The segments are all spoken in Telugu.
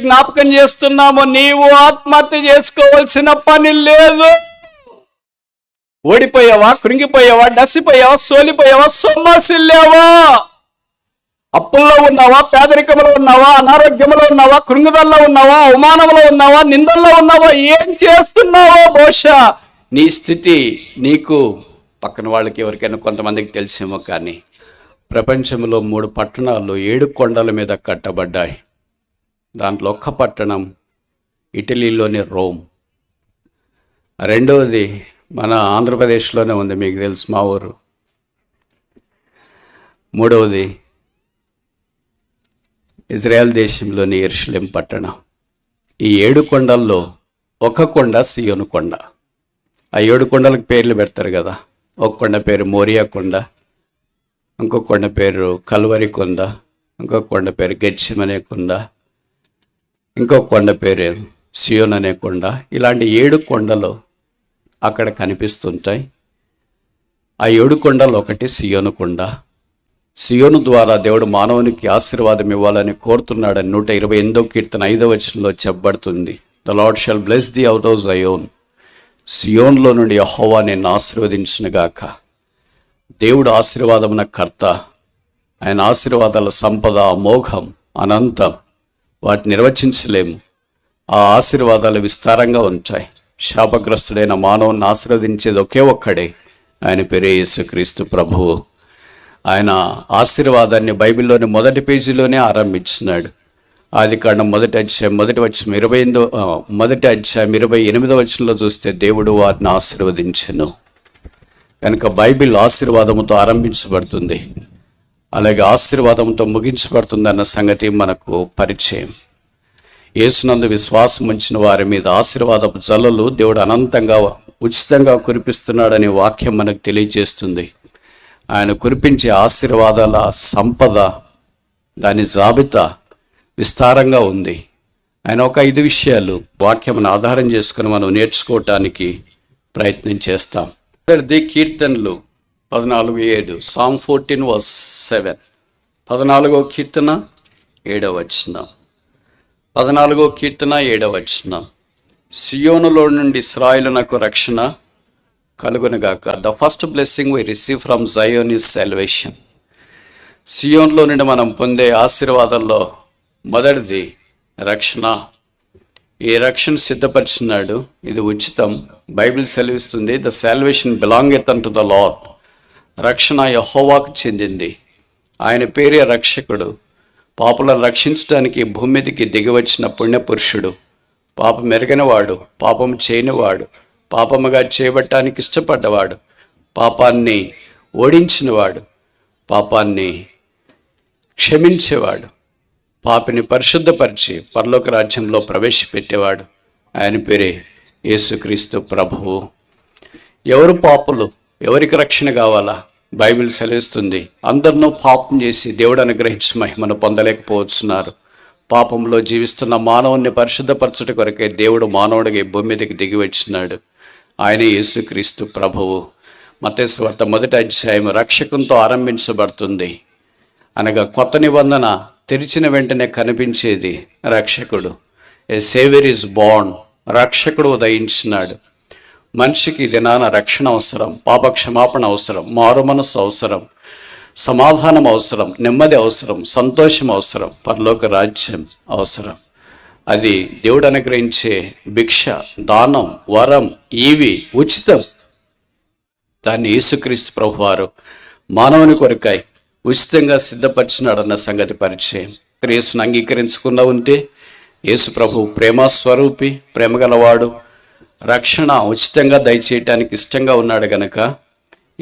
జ్ఞాపకం చేస్తున్నాము, నీవు ఆత్మహత్య చేసుకోవాల్సిన పని లేదు. ఓడిపోయావా, కృంగిపోయావా, డసిపోయావా, సోలిపోయావా, సొమ్మసిల్లావా, అప్పుల్లో ఉన్నావా, పేదరికంలో ఉన్నావా, అనారోగ్యంలో ఉన్నావా, కృంగుదల్లో ఉన్నావా, అవమానంలో ఉన్నావా, నిందల్లో ఉన్నావా, ఏం చేస్తున్నావో బహుశా నీ స్థితి నీకు పక్కన వాళ్ళకి ఎవరికైనా కొంతమందికి తెలిసేమో, కానీ ప్రపంచంలో 3 పట్టణాలు 7 కొండల మీద కట్టబడ్డాయి. దాంట్లో ఒక్క పట్టణం ఇటలీలోని రోమ్. రెండవది మన ఆంధ్రప్రదేశ్లోనే ఉంది, మీకు తెలుసు, మా ఊరు. మూడవది ఇజ్రాయెల్ దేశంలోని యెరూషలేం పట్టణం. ఈ 7 కొండల్లో ఒక కొండ సియోను కొండ. ఆ 7 కొండలకు పేర్లు పెడతారు కదా. ఒక కొండ పేరు మోరియా కొండ, ఇంకో కొండ పేరు కల్వరి కొండ, ఇంకో కొండ పేరు గెత్సెమనే కొండ, ఇంకో కొండ పేరు సియోన్ అనే కొండ. ఇలాంటి 7 కొండలు అక్కడ కనిపిస్తుంటాయి. ఆ 7 కొండలు ఒకటి సియోను కొండ. సియోను ద్వారా దేవుడు మానవునికి ఆశీర్వాదం ఇవ్వాలని కోరుతున్నాడని 128వ కీర్తన 5వ వచనంలో చెప్పబడుతుంది. The Lord shall bless thee out of Zion. సియోన్లో నుండి యెహోవా నిన్ను ఆశీర్వదించునుగాక. దేవుడు ఆశీర్వాదమున కర్త. ఆయన ఆశీర్వాదాల సంపద అమోఘం, అనంతం, వాటిని నిర్వచించలేము. ఆ ఆశీర్వాదాలు విస్తారంగా ఉంటాయి. శాపగ్రస్తుడైన మానవుని ఆశీర్వదించేది ఒకే ఒక్కడే, ఆయన పేరే యేసుక్రీస్తు ప్రభువు. ఆయన ఆశీర్వాదాన్ని బైబిల్లోని మొదటి పేజీలోనే ఆరంభించినాడు. ఆదికాండం 1 వచనంలో చూస్తే దేవుడు వారిని ఆశీర్వదించెను. కనుక బైబిల్ ఆశీర్వాదంతో ఆరంభించబడుతుంది, అలాగే ఆశీర్వాదంతో ముగించబడుతుంది అన్న సంగతి మనకు పరిచయం. యేసునందు విశ్వాసం ఉంచిన వారి మీద ఆశీర్వాదపు జల్లులు దేవుడు అనంతంగా ఉచితంగా కురిపిస్తున్నాడనే వాక్యం మనకు తెలియజేస్తుంది. ఆయన కురిపించే ఆశీర్వాదాల సంపద, దాని జాబితా విస్తారంగా ఉంది. ఆయన ఒక 5 విషయాలు వాక్యమును ఆధారం చేసుకుని మనం నేర్చుకోవటానికి ప్రయత్నం చేస్తాం. కీర్తనలు 14:7, Psalm 14:7. 14వ కీర్తన 7వ వచనం. 14వ కీర్తన 7వ వచనం. సియోనులో నుండి ఇశ్రాయేలునకు రక్షణ కలుగునుగాక. The first blessing we receive from Zion is salvation. సియోన్లో నుండి మనం పొందే ఆశీర్వాదాల్లో మొదటిది రక్షణ. ఈ రక్షణ సిద్ధపరిచినాడు, ఇది ఉచితం. బైబిల్ సెలవిస్తుంది, the salvation బిలాంగెత్ unto the lord. రక్షణ యెహోవాకు చెందింది. ఆయన పేరే రక్షకుడు. పాపులను రక్షించడానికి భూమి మీదకి దిగివచ్చిన పుణ్యపురుషుడు. పాపం ఎరగనివాడు, పాపం చేయనివాడు, పాపముగా చేయబట్టానికి ఇష్టపడ్డవాడు, పాపాన్ని ఓడించినవాడు, పాపాన్ని క్షమించేవాడు, పాపిని పరిశుద్ధపరిచి పరలోక రాజ్యంలో ప్రవేశపెట్టేవాడు. ఆయన పేరే యేసుక్రీస్తు ప్రభువు. ఎవరు పాపులు? ఎవరికి రక్షణ కావాలా? బైబిల్ సెలవిస్తుంది, అందరినూ పాపం చేసి దేవుడు అనుగ్రహించిన మహిమను పొందలేకపోతున్నారు. పాపంలో జీవిస్తున్న మానవుని పరిశుద్ధపరచుట కొరకే దేవుడు మానవుడిగా భూమి మీదకి దిగి వచ్చినాడు. ఆయన యేసుక్రీస్తు ప్రభువు. మత్తయి సువార్త 1వ అధ్యాయం రక్షకునితో ఆరంభించబడుతుంది. అనగా కొత్త నిబంధన తెరిచిన వెంటనే కనిపించేది రక్షకుడు. ఏ సేవియర్ ఈజ్ బోర్న్. రక్షకుడు ఉదయించినాడు. మనిషికి దినాన రక్షణ అవసరం, పాపక్షమాపణ అవసరం, మారు మనసు అవసరం, సమాధానం అవసరం, నెమ్మది అవసరం, సంతోషం అవసరం, పరలోక రాజ్యం అవసరం. అది దేవుడు అనుగ్రహించే భిక్ష, దానం, వరం, ఈవి ఉచితం. దాన్ని యేసుక్రీస్తు ప్రభువారు మానవుని కొరకై ఉచితంగా సిద్ధపరిచినాడన్న సంగతి పరిచయం. యేసును అంగీకరించకుండా ఉంటే యేసు ప్రభు ప్రేమ స్వరూపి, ప్రేమ గలవాడు, రక్షణ ఉచితంగా దయచేయటానికి ఇష్టంగా ఉన్నాడు గనక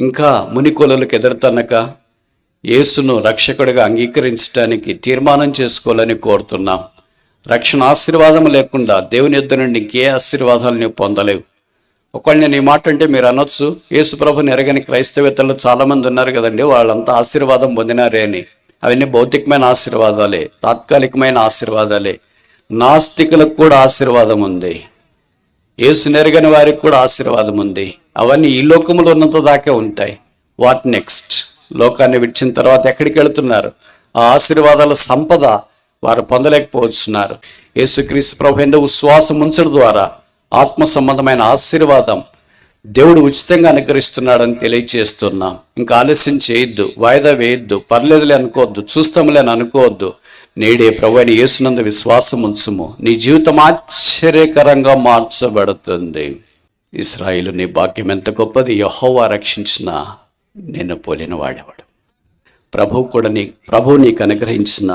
ఇంకా మునికొలలకు ఎదురుతనక యేసును రక్షకుడిగా అంగీకరించడానికి తీర్మానం చేసుకోవాలని కోరుతున్నాం. రక్షణ ఆశీర్వాదం లేకుండా దేవుని యొద్ద నుండి ఇంకే ఆశీర్వాదాలు నీవు పొందలేవు. ఒకవేళ నేను ఈ మాట అంటే మీరు అనొచ్చు, యేసు ప్రభుని ఎరగని క్రైస్తవేత్తలు చాలామంది ఉన్నారు కదండి, వాళ్ళంతా ఆశీర్వాదం పొందినారే అని. అవన్నీ భౌతికమైన ఆశీర్వాదాలే, తాత్కాలికమైన ఆశీర్వాదాలే. నాస్తికులకు కూడా ఆశీర్వాదం ఉంది, యేసు నెరగని వారికి కూడా ఆశీర్వాదం ఉంది. అవన్నీ ఈ లోకంలో ఉన్నంత దాకే ఉంటాయి. What next? లోకాన్ని విడిచిన తర్వాత ఎక్కడికి వెళుతున్నారు? ఆ ఆశీర్వాదాల సంపద వారు పొందలేకపోతున్నారు. యేసుక్రీస్తు ప్రభు యందు విశ్వాసం ఉంచడం ద్వారా ఆత్మ సంబంధమైన ఆశీర్వాదం దేవుడు ఉచితంగా అనుగ్రహిస్తున్నాడని తెలియజేస్తున్నాం. ఇంకా ఆలస్యం చేయొద్దు, వాయిదా వేయొద్దు, పర్లేదులే అనుకోవద్దు, చూస్తాములే అని అనుకోవద్దు. నేడే ప్రభు అయిన యేసునందు విశ్వాసం ఉంచుము, నీ జీవితం ఆశ్చర్యకరంగా మార్చబడుతుంది. ఇశ్రాయేలు, నీ భాగ్యం ఎంత గొప్పది, యెహోవా రక్షించిన నిన్ను పోలిన వాడేవాడు. ప్రభువు నీకు అనుగ్రహించిన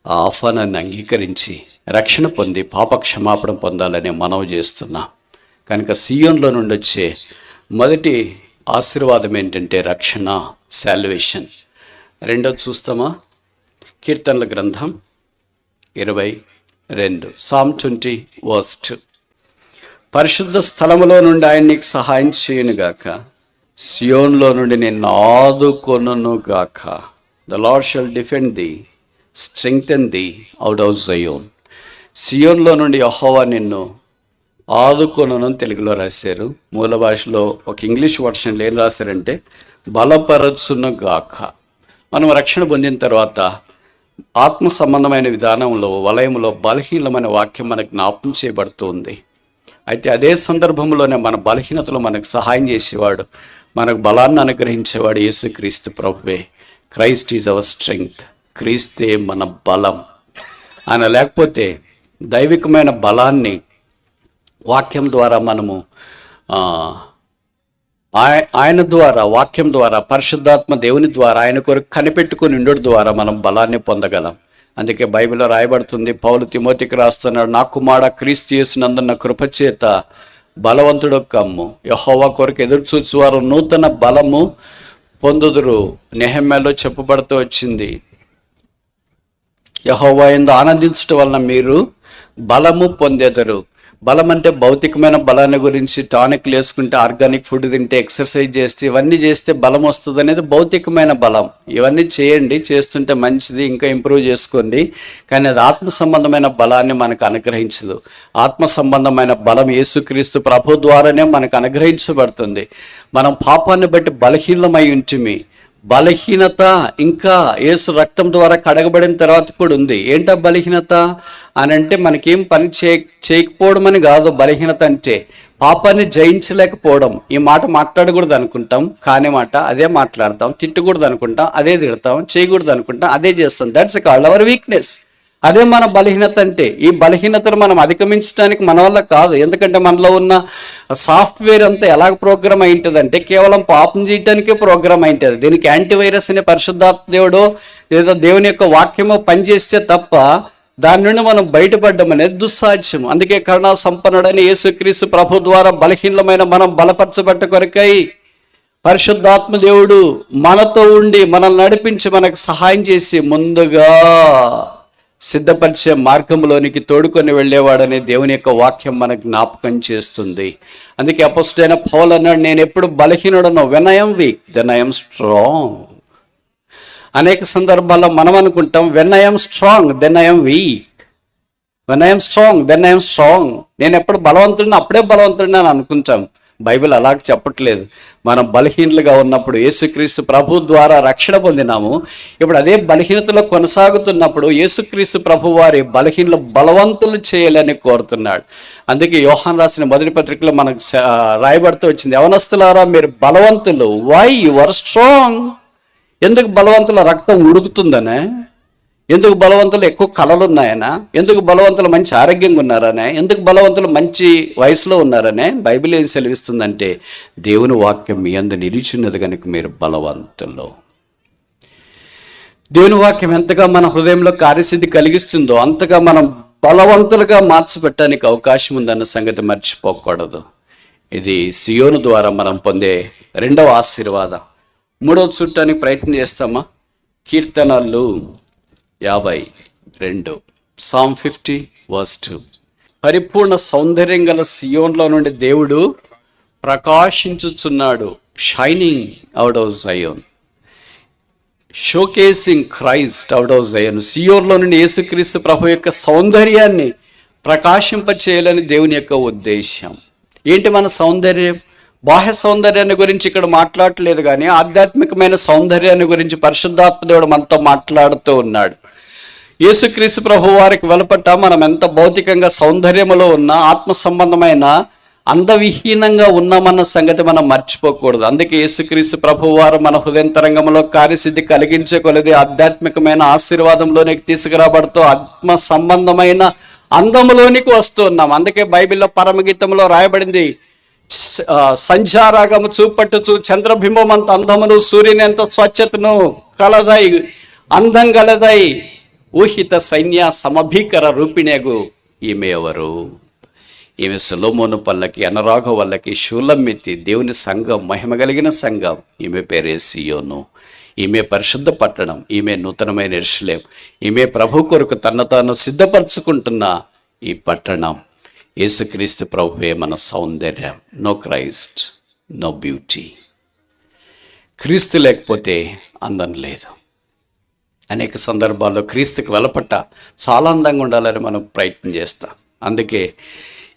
ఆ ఆహ్వానాన్ని అంగీకరించి రక్షణ పొంది పాపక్షమాపణ పొందాలని మనవి చేస్తున్నా. కనుక సియోన్లో నుండి వచ్చే మొదటి ఆశీర్వాదం ఏంటంటే రక్షణ, సాల్వేషన్. రెండోది చూస్తామా? కీర్తనల గ్రంథం 22, Psalm 20:2. పరిశుద్ధ స్థలములో నుండి ఆయన నీకు సహాయం చేయనుగాక, సియోన్లో నుండి నిన్ను ఆదుకొనుగాక. The Lord shall defend thee, strengthen thee out of Zion. సియోన్లో నుండి యెహోవా నిన్ను ఆదుకొనును తెలుగులో రాశారు. మూల భాషలో ఒక ఇంగ్లీష్ వర్షన్లో ఏం రాశారంటే బలపరచును గాక. మనం రక్షణ పొందిన తర్వాత ఆత్మ సంబంధమైన విధానంలో వలయంలో బలహీనమైన వాక్యం మనకు జ్ఞాపకం చేయబడుతుంది. అయితే అదే సందర్భంలోనే మన బలహీనతలో మనకు సహాయం చేసేవాడు, మనకు బలాన్ని అనుగ్రహించేవాడు యేసుక్రీస్తు ప్రభువే. Christ is our strength. క్రీస్తే మన బలం. ఆయన లేకపోతే దైవికమైన బలాన్ని వాక్యం ద్వారా మనము ఆయన ద్వారా, వాక్యం ద్వారా, పరిశుద్ధాత్మ దేవుని ద్వారా ఆయన కొరకు కనిపెట్టుకుని ఉండడం ద్వారా మనం బలాన్ని పొందగలం. అందుకే బైబిల్లో రాయబడుతుంది, పౌలు తిమోతికి రాస్తున్నాడు, నా కుమారుడా క్రీస్తు యేసునందున్న కృపచేత బలవంతుడు కమ్ము, యెహోవా కొరకు ఎదురు చూచువారు నూతన బలము పొందుదురు. నెహెమ్యాలో చెప్పబడుతూ వచ్చింది, యెహోవా యందు ఆనందించడం వలన మీరు బలము పొందెదరు. బలం అంటే భౌతికమైన బలాన్ని గురించి, టానిక్లు వేసుకుంటే, ఆర్గానిక్ ఫుడ్ తింటే, ఎక్సర్సైజ్ చేస్తే, ఇవన్నీ చేస్తే బలం వస్తుంది అనేది భౌతికమైన బలం. ఇవన్నీ చేయండి, చేస్తుంటే మంచిది, ఇంకా ఇంప్రూవ్ చేసుకోండి. కానీ అది ఆత్మ సంబంధమైన బలాన్ని మనకు అనుగ్రహించదు. ఆత్మ సంబంధమైన బలం యేసుక్రీస్తు ప్రభు ద్వారానే మనకు అనుగ్రహించబడుతుంది. మనం పాపాన్ని బట్టి బలహీనమై ఉంటిమి. బలహీనత ఇంకా యేసు రక్తం ద్వారా కడగబడిన తర్వాత కూడా ఉంది. ఏంటా బలహీనత అని అంటే మనకేం పని చేయకపోవడం అని కాదు. బలహీనత అంటే పాపాన్ని జయించలేకపోవడం. ఈ మాట మాట్లాడకూడదు అనుకుంటాం, కానీ మాట అదే మాట్లాడతాం. తిట్టకూడదు అనుకుంటాం, అదే తిడతాం. చేయకూడదు అనుకుంటాం, అదే చేస్తాం. That's called hour weakness. అదే మన బలహీనత అంటే. ఈ బలహీనతను మనం అధిగమించడానికి మన వల్ల కాదు. ఎందుకంటే మనలో ఉన్న సాఫ్ట్వేర్ అంతా ఎలాగ ప్రోగ్రామ్ అయి ఉంటుందంటే కేవలం పాపం చేయడానికే ప్రోగ్రామ్ అయి ఉంటుంది. దీనికి యాంటీవైరస్ అనే పరిశుద్ధాత్మ దేవుడు లేదా దేవుని యొక్క వాక్యమో పనిచేస్తే తప్ప దాని నుండి మనం బయటపడ్డం అనేది దుస్సాధ్యం. అందుకే కరుణా సంపన్నుడైన యేసుక్రీస్తు ప్రభు ద్వారా బలహీనమైన మనం బలపరచబట్ట కొరకై పరిశుద్ధాత్మ దేవుడు మనతో ఉండి మనల్ని నడిపించి మనకు సహాయం చేసి ముందుగా సిద్ధపరిచే మార్గంలోనికి తోడుకొని వెళ్ళేవాడనే దేవుని యొక్క వాక్యం మనకు జ్ఞాపకం చేస్తుంది. అందుకే అపోస్తలుడైన పౌలు అన్నాడు, నేను ఎప్పుడు బలహీనుడనో, when I am weak then I am strong. అనేక సందర్భాల్లో మనం అనుకుంటాం, when I am strong then I am weak, when I am strong then I am strong. నేను ఎప్పుడు బలవంతుడిని అప్పుడే బలవంతుడిని అని అనుకుంటాం. బైబిల్ అలాగ చెప్పట్లేదు. మనం బలహీనులుగా ఉన్నప్పుడు యేసుక్రీస్తు ప్రభు ద్వారా రక్షణ పొందినాము. ఇప్పుడు అదే బలహీనతలో కొనసాగుతున్నప్పుడు యేసుక్రీస్తు ప్రభు వారి బలహీనలు బలవంతులు చేయాలని కోరుతున్నాడు. అందుకే యోహాను రాసిన మొదటి పత్రికలో మనకు రాయబడుతూ వచ్చింది, యవనస్తులారా మీరు బలవంతులు. Why you are strong. ఎందుకు బలవంతుల రక్తం ఉడుకుతుందనే? ఎందుకు బలవంతులు ఎక్కువ కళలు ఉన్నాయనా? ఎందుకు బలవంతులు మంచి ఆరోగ్యంగా ఉన్నారనే? ఎందుకు బలవంతులు మంచి వయసులో ఉన్నారనే? బైబిల్ ఏం సెలవిస్తుందంటే దేవుని వాక్యం మీ అందు నిలిచున్నది కనుక మీరు బలవంతులు. దేవుని వాక్యం ఎంతగా మన హృదయంలో కార్యసిద్ధి కలిగిస్తుందో అంతగా మనం బలవంతులుగా మార్చిపెట్టడానికి అవకాశం ఉందన్న సంగతి మర్చిపోకూడదు. ఇది సియోను ద్వారా మనం పొందే రెండవ ఆశీర్వాదం. మూడవ చూడటానికి ప్రయత్నం చేస్తామా? కీర్తనలు 52, Psalm 50:2. పరిపూర్ణ సౌందర్యం గల సియోన్లో నుండి దేవుడు ప్రకాశించుచున్నాడు. Shining out of Zion, showcasing Christ out of Zion. సియోన్లో నుండి యేసుక్రీస్తు ప్రభు యొక్క సౌందర్యాన్ని ప్రకాశింపచేయాలని దేవుని యొక్క ఉద్దేశం. ఏంటి మన సౌందర్యం? బాహ్య సౌందర్యాన్ని గురించి ఇక్కడ మాట్లాడలేదు, కానీ ఆధ్యాత్మికమైన సౌందర్యాన్ని గురించి పరిశుద్ధాత్మ దేవుడు మనతో మాట్లాడుతూ ఉన్నాడు. యేసుక్రీస్తు ప్రభు వారికి వెలుపట మనం ఎంత భౌతికంగా సౌందర్యములో ఉన్నా ఆత్మ సంబంధమైన అందవిహీనంగా ఉన్నామన్న సంగతి మనం మర్చిపోకూడదు. అందుకే యేసుక్రీస్తు ప్రభు వారు మన హృదయంతరంగంలో కార్యసిద్ధి కలిగించే కొలది ఆధ్యాత్మికమైన ఆశీర్వాదంలోనికి తీసుకురాబడుతూ ఆత్మ సంబంధమైన అందములోనికి వస్తూ ఉన్నాం. అందుకే బైబిల్లో పరమగీతంలో రాయబడింది, సంధ్యారాగము చూపట్టుచు చంద్రబింబం అంత అందమును సూర్యుని ఎంత స్వచ్ఛతను కలదై అందం గలదై ఊహిత సైన్య సమభీకర రూపిణేగు ఈమె ఎవరు? ఈమె సొలొమోను పల్లకి అనురాగ వల్లకి షూలమ్మెత్తి దేవుని సంఘం, మహిమ కలిగిన సంఘం. ఈమె పేరే సియోను. ఈమె పరిశుద్ధ పట్టణం. ఈమె నూతనమైన యెరూషలేం. ఈమె ప్రభు కొరకు తను తాను సిద్ధపరచుకుంటున్న ఈ పట్టణం. యేసుక్రీస్తు ప్రభువే మన సౌందర్యం. No Christ, no beauty. క్రీస్తు లేకపోతే అందం లేదు. అనేక సందర్భాల్లో క్రీస్తుకి వెలపట్ట చాలా అందంగా ఉండాలని మనం ప్రయత్నం చేస్తాం. అందుకే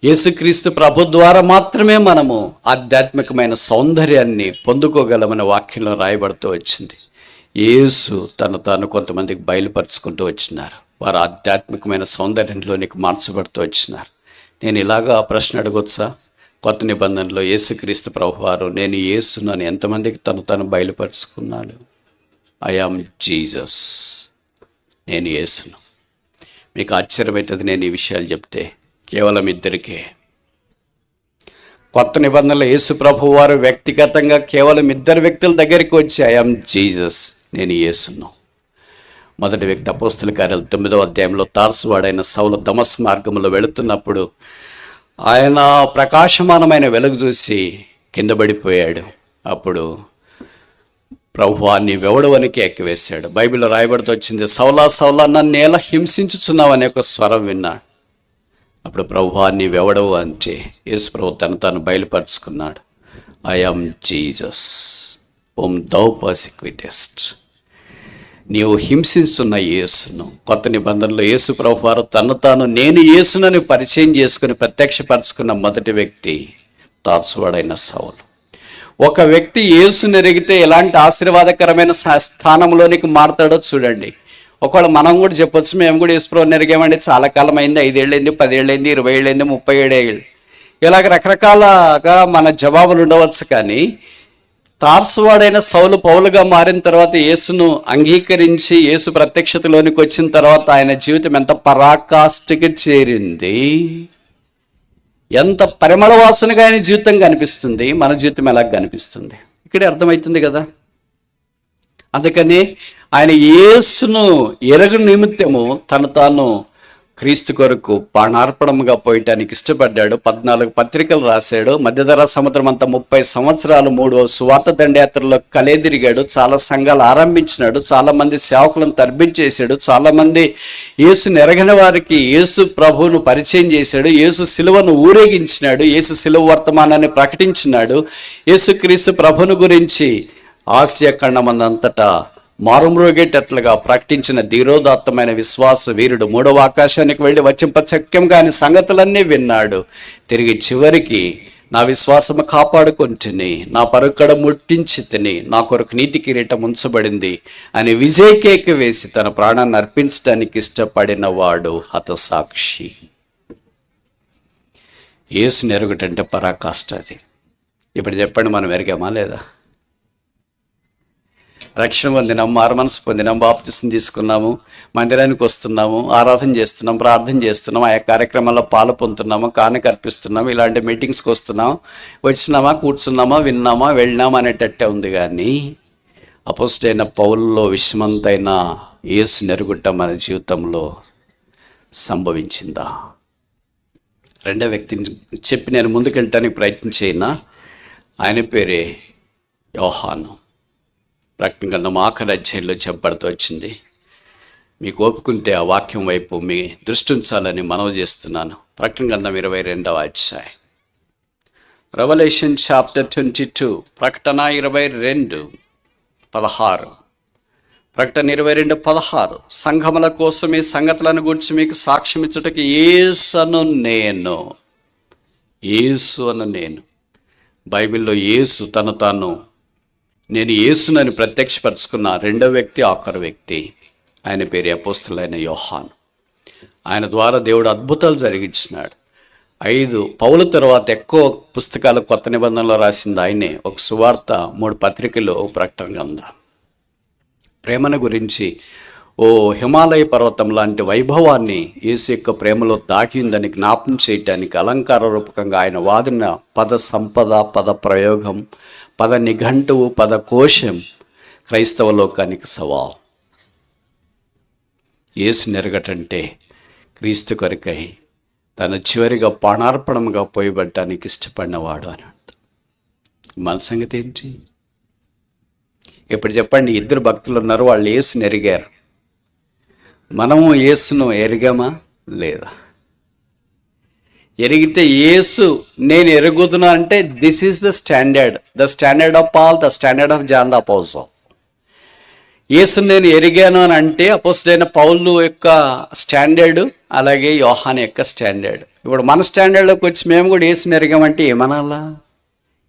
యేసుక్రీస్తు ప్రభు ద్వారా మాత్రమే మనము ఆధ్యాత్మికమైన సౌందర్యాన్ని పొందుకోగలమనే వాక్యంలో రాయబడుతూ వచ్చింది. యేసు తను తాను కొంతమందికి బయలుపరుచుకుంటూ వచ్చినారు. వారు ఆధ్యాత్మికమైన సౌందర్యంలోనికి మార్చబడుతూ వచ్చినారు. నేను ఇలాగా ప్రశ్న అడగొచ్చా? కొత్త నిబంధనలో యేసుక్రీస్తు ప్రభు వారు నేను యేసును అని ఎంతమందికి తను బయలుపరుచుకున్నాడు? ఐ యామ్ జీసస్, నేను యేసును. మీకు ఆశ్చర్యమవుతుంది నేను ఈ విషయాలు చెప్తే. కేవలం ఇద్దరికే. కొత్త నిబంధనలో యేసు ప్రభు వారు వ్యక్తిగతంగా కేవలం ఇద్దరు వ్యక్తుల దగ్గరికి వచ్చి ఐ యామ్ జీసస్, నేను యేసును. మొదటి వ్యక్తి అపోస్తుల కార్యాలు 9వ అధ్యాయంలో తార్సువాడైన సౌలు దమస్కు మార్గంలో వెళుతున్నప్పుడు ఆయన ప్రకాశమానమైన వెలుగు చూసి కింద పడిపోయాడు. అప్పుడు ప్రభువా నీవెవడవనికి ఎక్కివేశాడు. బైబిల్లో రాయబడుతూ వచ్చింది, సౌలా సౌలా నన్ను ఎలా హింసించుచున్నావు అనే ఒక స్వరం విన్నాడు. అప్పుడు ప్రభువా నీవెవడవు అంటే యేసు ప్రభు తను బయలుపరుచుకున్నాడు. I am Jesus whom thou persecutest. నీవు హింసిస్తున్న యేసును. కొత్త నిబంధనలో యేసు ప్రభు వారు తాను నేను యేసునని పరిచయం చేసుకుని ప్రత్యక్షపరచుకున్న మొదటి వ్యక్తి తార్సువాడైన సౌలు. ఒక వ్యక్తి యేసుని ఎరిగితే ఎలాంటి ఆశీర్వాదకరమైన స్థానంలోనికి మారుతాడో చూడండి. ఒకవేళ మనం కూడా చెప్పొచ్చు, మేము కూడా యేసు ప్రభువుని ఎరిగామండి, చాలా కాలం అయింది, 5 ఏళ్ళైంది, 10 ఏళ్ళైంది, 20 ఏళ్ళైంది, 37 ఏళ్ళు. ఇలాగ రకరకాలుగా మన జవాబులు ఉండవచ్చు. కానీ తార్సువాడైన సౌలు పౌలుగా మారిన తర్వాత యేసును అంగీకరించి యేసు ప్రత్యక్షతలోనికి వచ్చిన తర్వాత ఆయన జీవితం ఎంత పరాకాష్ఠకి చేరింది, ఎంత పరిమళ వాసనగా ఆయన జీవితం కనిపిస్తుంది, మన జీవితం ఎలా కనిపిస్తుంది ఇక్కడే అర్థమవుతుంది కదా. అందుకని ఆయన యేసును ఎరగు నిమిత్తము తాను క్రీస్తు కొరకు ప్రాణార్పణముగా పోయటానికి ఇష్టపడ్డాడు. 14 పత్రికలు రాశాడు. మధ్యధరా సముద్రం అంతా 30 సంవత్సరాలు 3 సువార్త దండయాత్రలో కలేదిరిగాడు. చాలా సంఘాలు ఆరంభించినాడు. చాలా మంది సేవకులను తర్బించేశాడు. చాలా మంది యేసుని ఎరగని వారికి యేసు ప్రభువును పరిచయం చేశాడు. యేసు సిలువను ఊరేగించినాడు. యేసు సిలువ వర్తమానాన్ని ప్రకటించినాడు. యేసు క్రీస్తు ప్రభువును గురించి ఆసియా ఖండమందంతటా మారుమ్రోగేటట్లుగా ప్రకటించిన ధీరోదాత్తమైన విశ్వాస వీరుడు 3వ ఆకాశానికి వెళ్ళి వచ్చింపశక్యం కాని సంగతులన్నీ విన్నాడు. తిరిగి చివరికి నా విశ్వాసము కాపాడుకొంటిని, నా పరుకడ ముట్టించి తిని, నా కొరకు నీతి కిరీటం ఉంచబడింది అని విజయకేక వేసి తన ప్రాణాన్ని అర్పించడానికి ఇష్టపడిన వాడు హతసాక్షి. యేసుని ఎరుగుటంటే పరాకాష్ట. అది ఇప్పుడు చెప్పండి, మనం ఎరిగామా లేదా? రక్షణ పొందినాము, మారుమనసు పొందినాము, బాప్తిసం తీసుకున్నాము, మందిరానికి వస్తున్నాము, ఆరాధన చేస్తున్నాం, ప్రార్థన చేస్తున్నాం, ఆయా కార్యక్రమాల్లో పాలు పొందుతున్నాము, కానుక అర్పిస్తున్నాము, ఇలాంటి మీటింగ్స్కి వస్తున్నాం, వచ్చినామా, కూర్చున్నామా, విన్నామా, వెళ్ళినామా అనేటట్టే ఉంది. కానీ అపోస్తలైన పౌలులో విషమంతైన యేసు నెరుగుట్ట మన జీవితంలో సంభవించిందా? రెండో వ్యక్తిని చెప్పి నేను ముందుకెళ్ళటానికి ప్రయత్నం చేయనా. ఆయన పేరే యోహాను. ప్రకటన గ్రంథం ఆఖరి అధ్యాయంలో చెప్పబడుతూ వచ్చింది. మీకు ఓపుకుంటే ఆ వాక్యం వైపు మీ దృష్టి ఉంచాలని మనవి చేస్తున్నాను. ప్రకటన గ్రంథం 22వ అధ్యాయం, రెవల్యూషన్ చాప్టర్ 22, ప్రకటన 22:16. ప్రకటన 22:16, సంఘముల కోసం ఈ సంగతులను గురించి మీకు సాక్ష్యం ఇచ్చుటకు యేసు అను నేను. బైబిల్లో యేసు తాను నేను యేసునని ప్రత్యక్షపరుచుకున్న రెండో వ్యక్తి, ఆఖరు వ్యక్తి. ఆయన పేరు అపోస్తలుడైన యోహాను. ఆయన ద్వారా దేవుడు అద్భుతాలు జరిగించినాడు. 5 పౌలు తర్వాత ఎక్కువ పుస్తకాలు కొత్త నిబంధనలో రాసింది ఆయనే. ఒక సువార్త, 3 పత్రికలు, ప్రకటన గ్రంథం. ప్రేమను గురించి ఓ హిమాలయ పర్వతం లాంటి వైభవాన్ని యేసు యొక్క ప్రేమలో దాకి ఉందని జ్ఞాపం చేయటానికి అలంకార రూపకంగా ఆయన వాడిన పద సంపద, పద ప్రయోగం, పద నిఘంటువు, పద కోశం క్రైస్తవ లోకానికి సవాల్. యేసు నెరగటంటే క్రీస్తు కొరకై తన చివరిగా ప్రాణార్పణముగా పోయబడ్డానికి ఇష్టపడినవాడు అని అర్థం. మన సంగతి ఏంటి? ఇప్పుడు చెప్పండి, 2 భక్తులు ఉన్నారు, వాళ్ళు యేసుని ఎరిగారు. మనము యేసును ఎరిగామా లేదా? ఎరిగితే యేసు నేను ఎరుగుతున్నా అంటే this is the standard of Paul, the standard of John the apostle. యేసుని నేను ఎరిగాను అని అంటే అపోస్తలుడైన పౌలు యొక్క స్టాండర్డ్, అలాగే యోహాను యొక్క స్టాండర్డ్. ఇప్పుడు మన స్టాండర్డ్లోకి వచ్చి మేము కూడా యేసుని ఎరిగామంటే ఏమనాలా?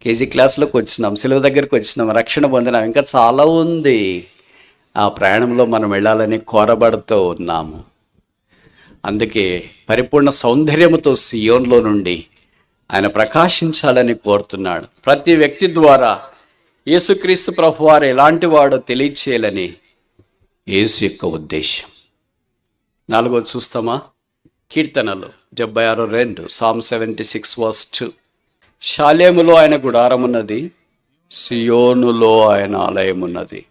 కేజీ క్లాస్లోకి వచ్చినాం, సిలువ దగ్గరికి వచ్చినాం, రక్షణ పొందినాం, ఇంకా చాలా ఉంది. ఆ ప్రయాణంలో మనం వెళ్ళాలని కోరబడుతూ ఉన్నాము. అందుకే పరిపూర్ణ సౌందర్యముతో సియోన్లో నుండి ఆయన ప్రకాశించాలని కోరుతున్నాడు. ప్రతి వ్యక్తి ద్వారా యేసుక్రీస్తు ప్రభువారు ఎలాంటి వాడో తెలియచేయాలని యేసు యొక్క ఉద్దేశం. 4 చూస్తామా? కీర్తనలు 76:2, Psalm 76:2. షాలేములో ఆయన గుడారం ఉన్నది, సియోనులో ఆయన ఆలయం ఉన్నది.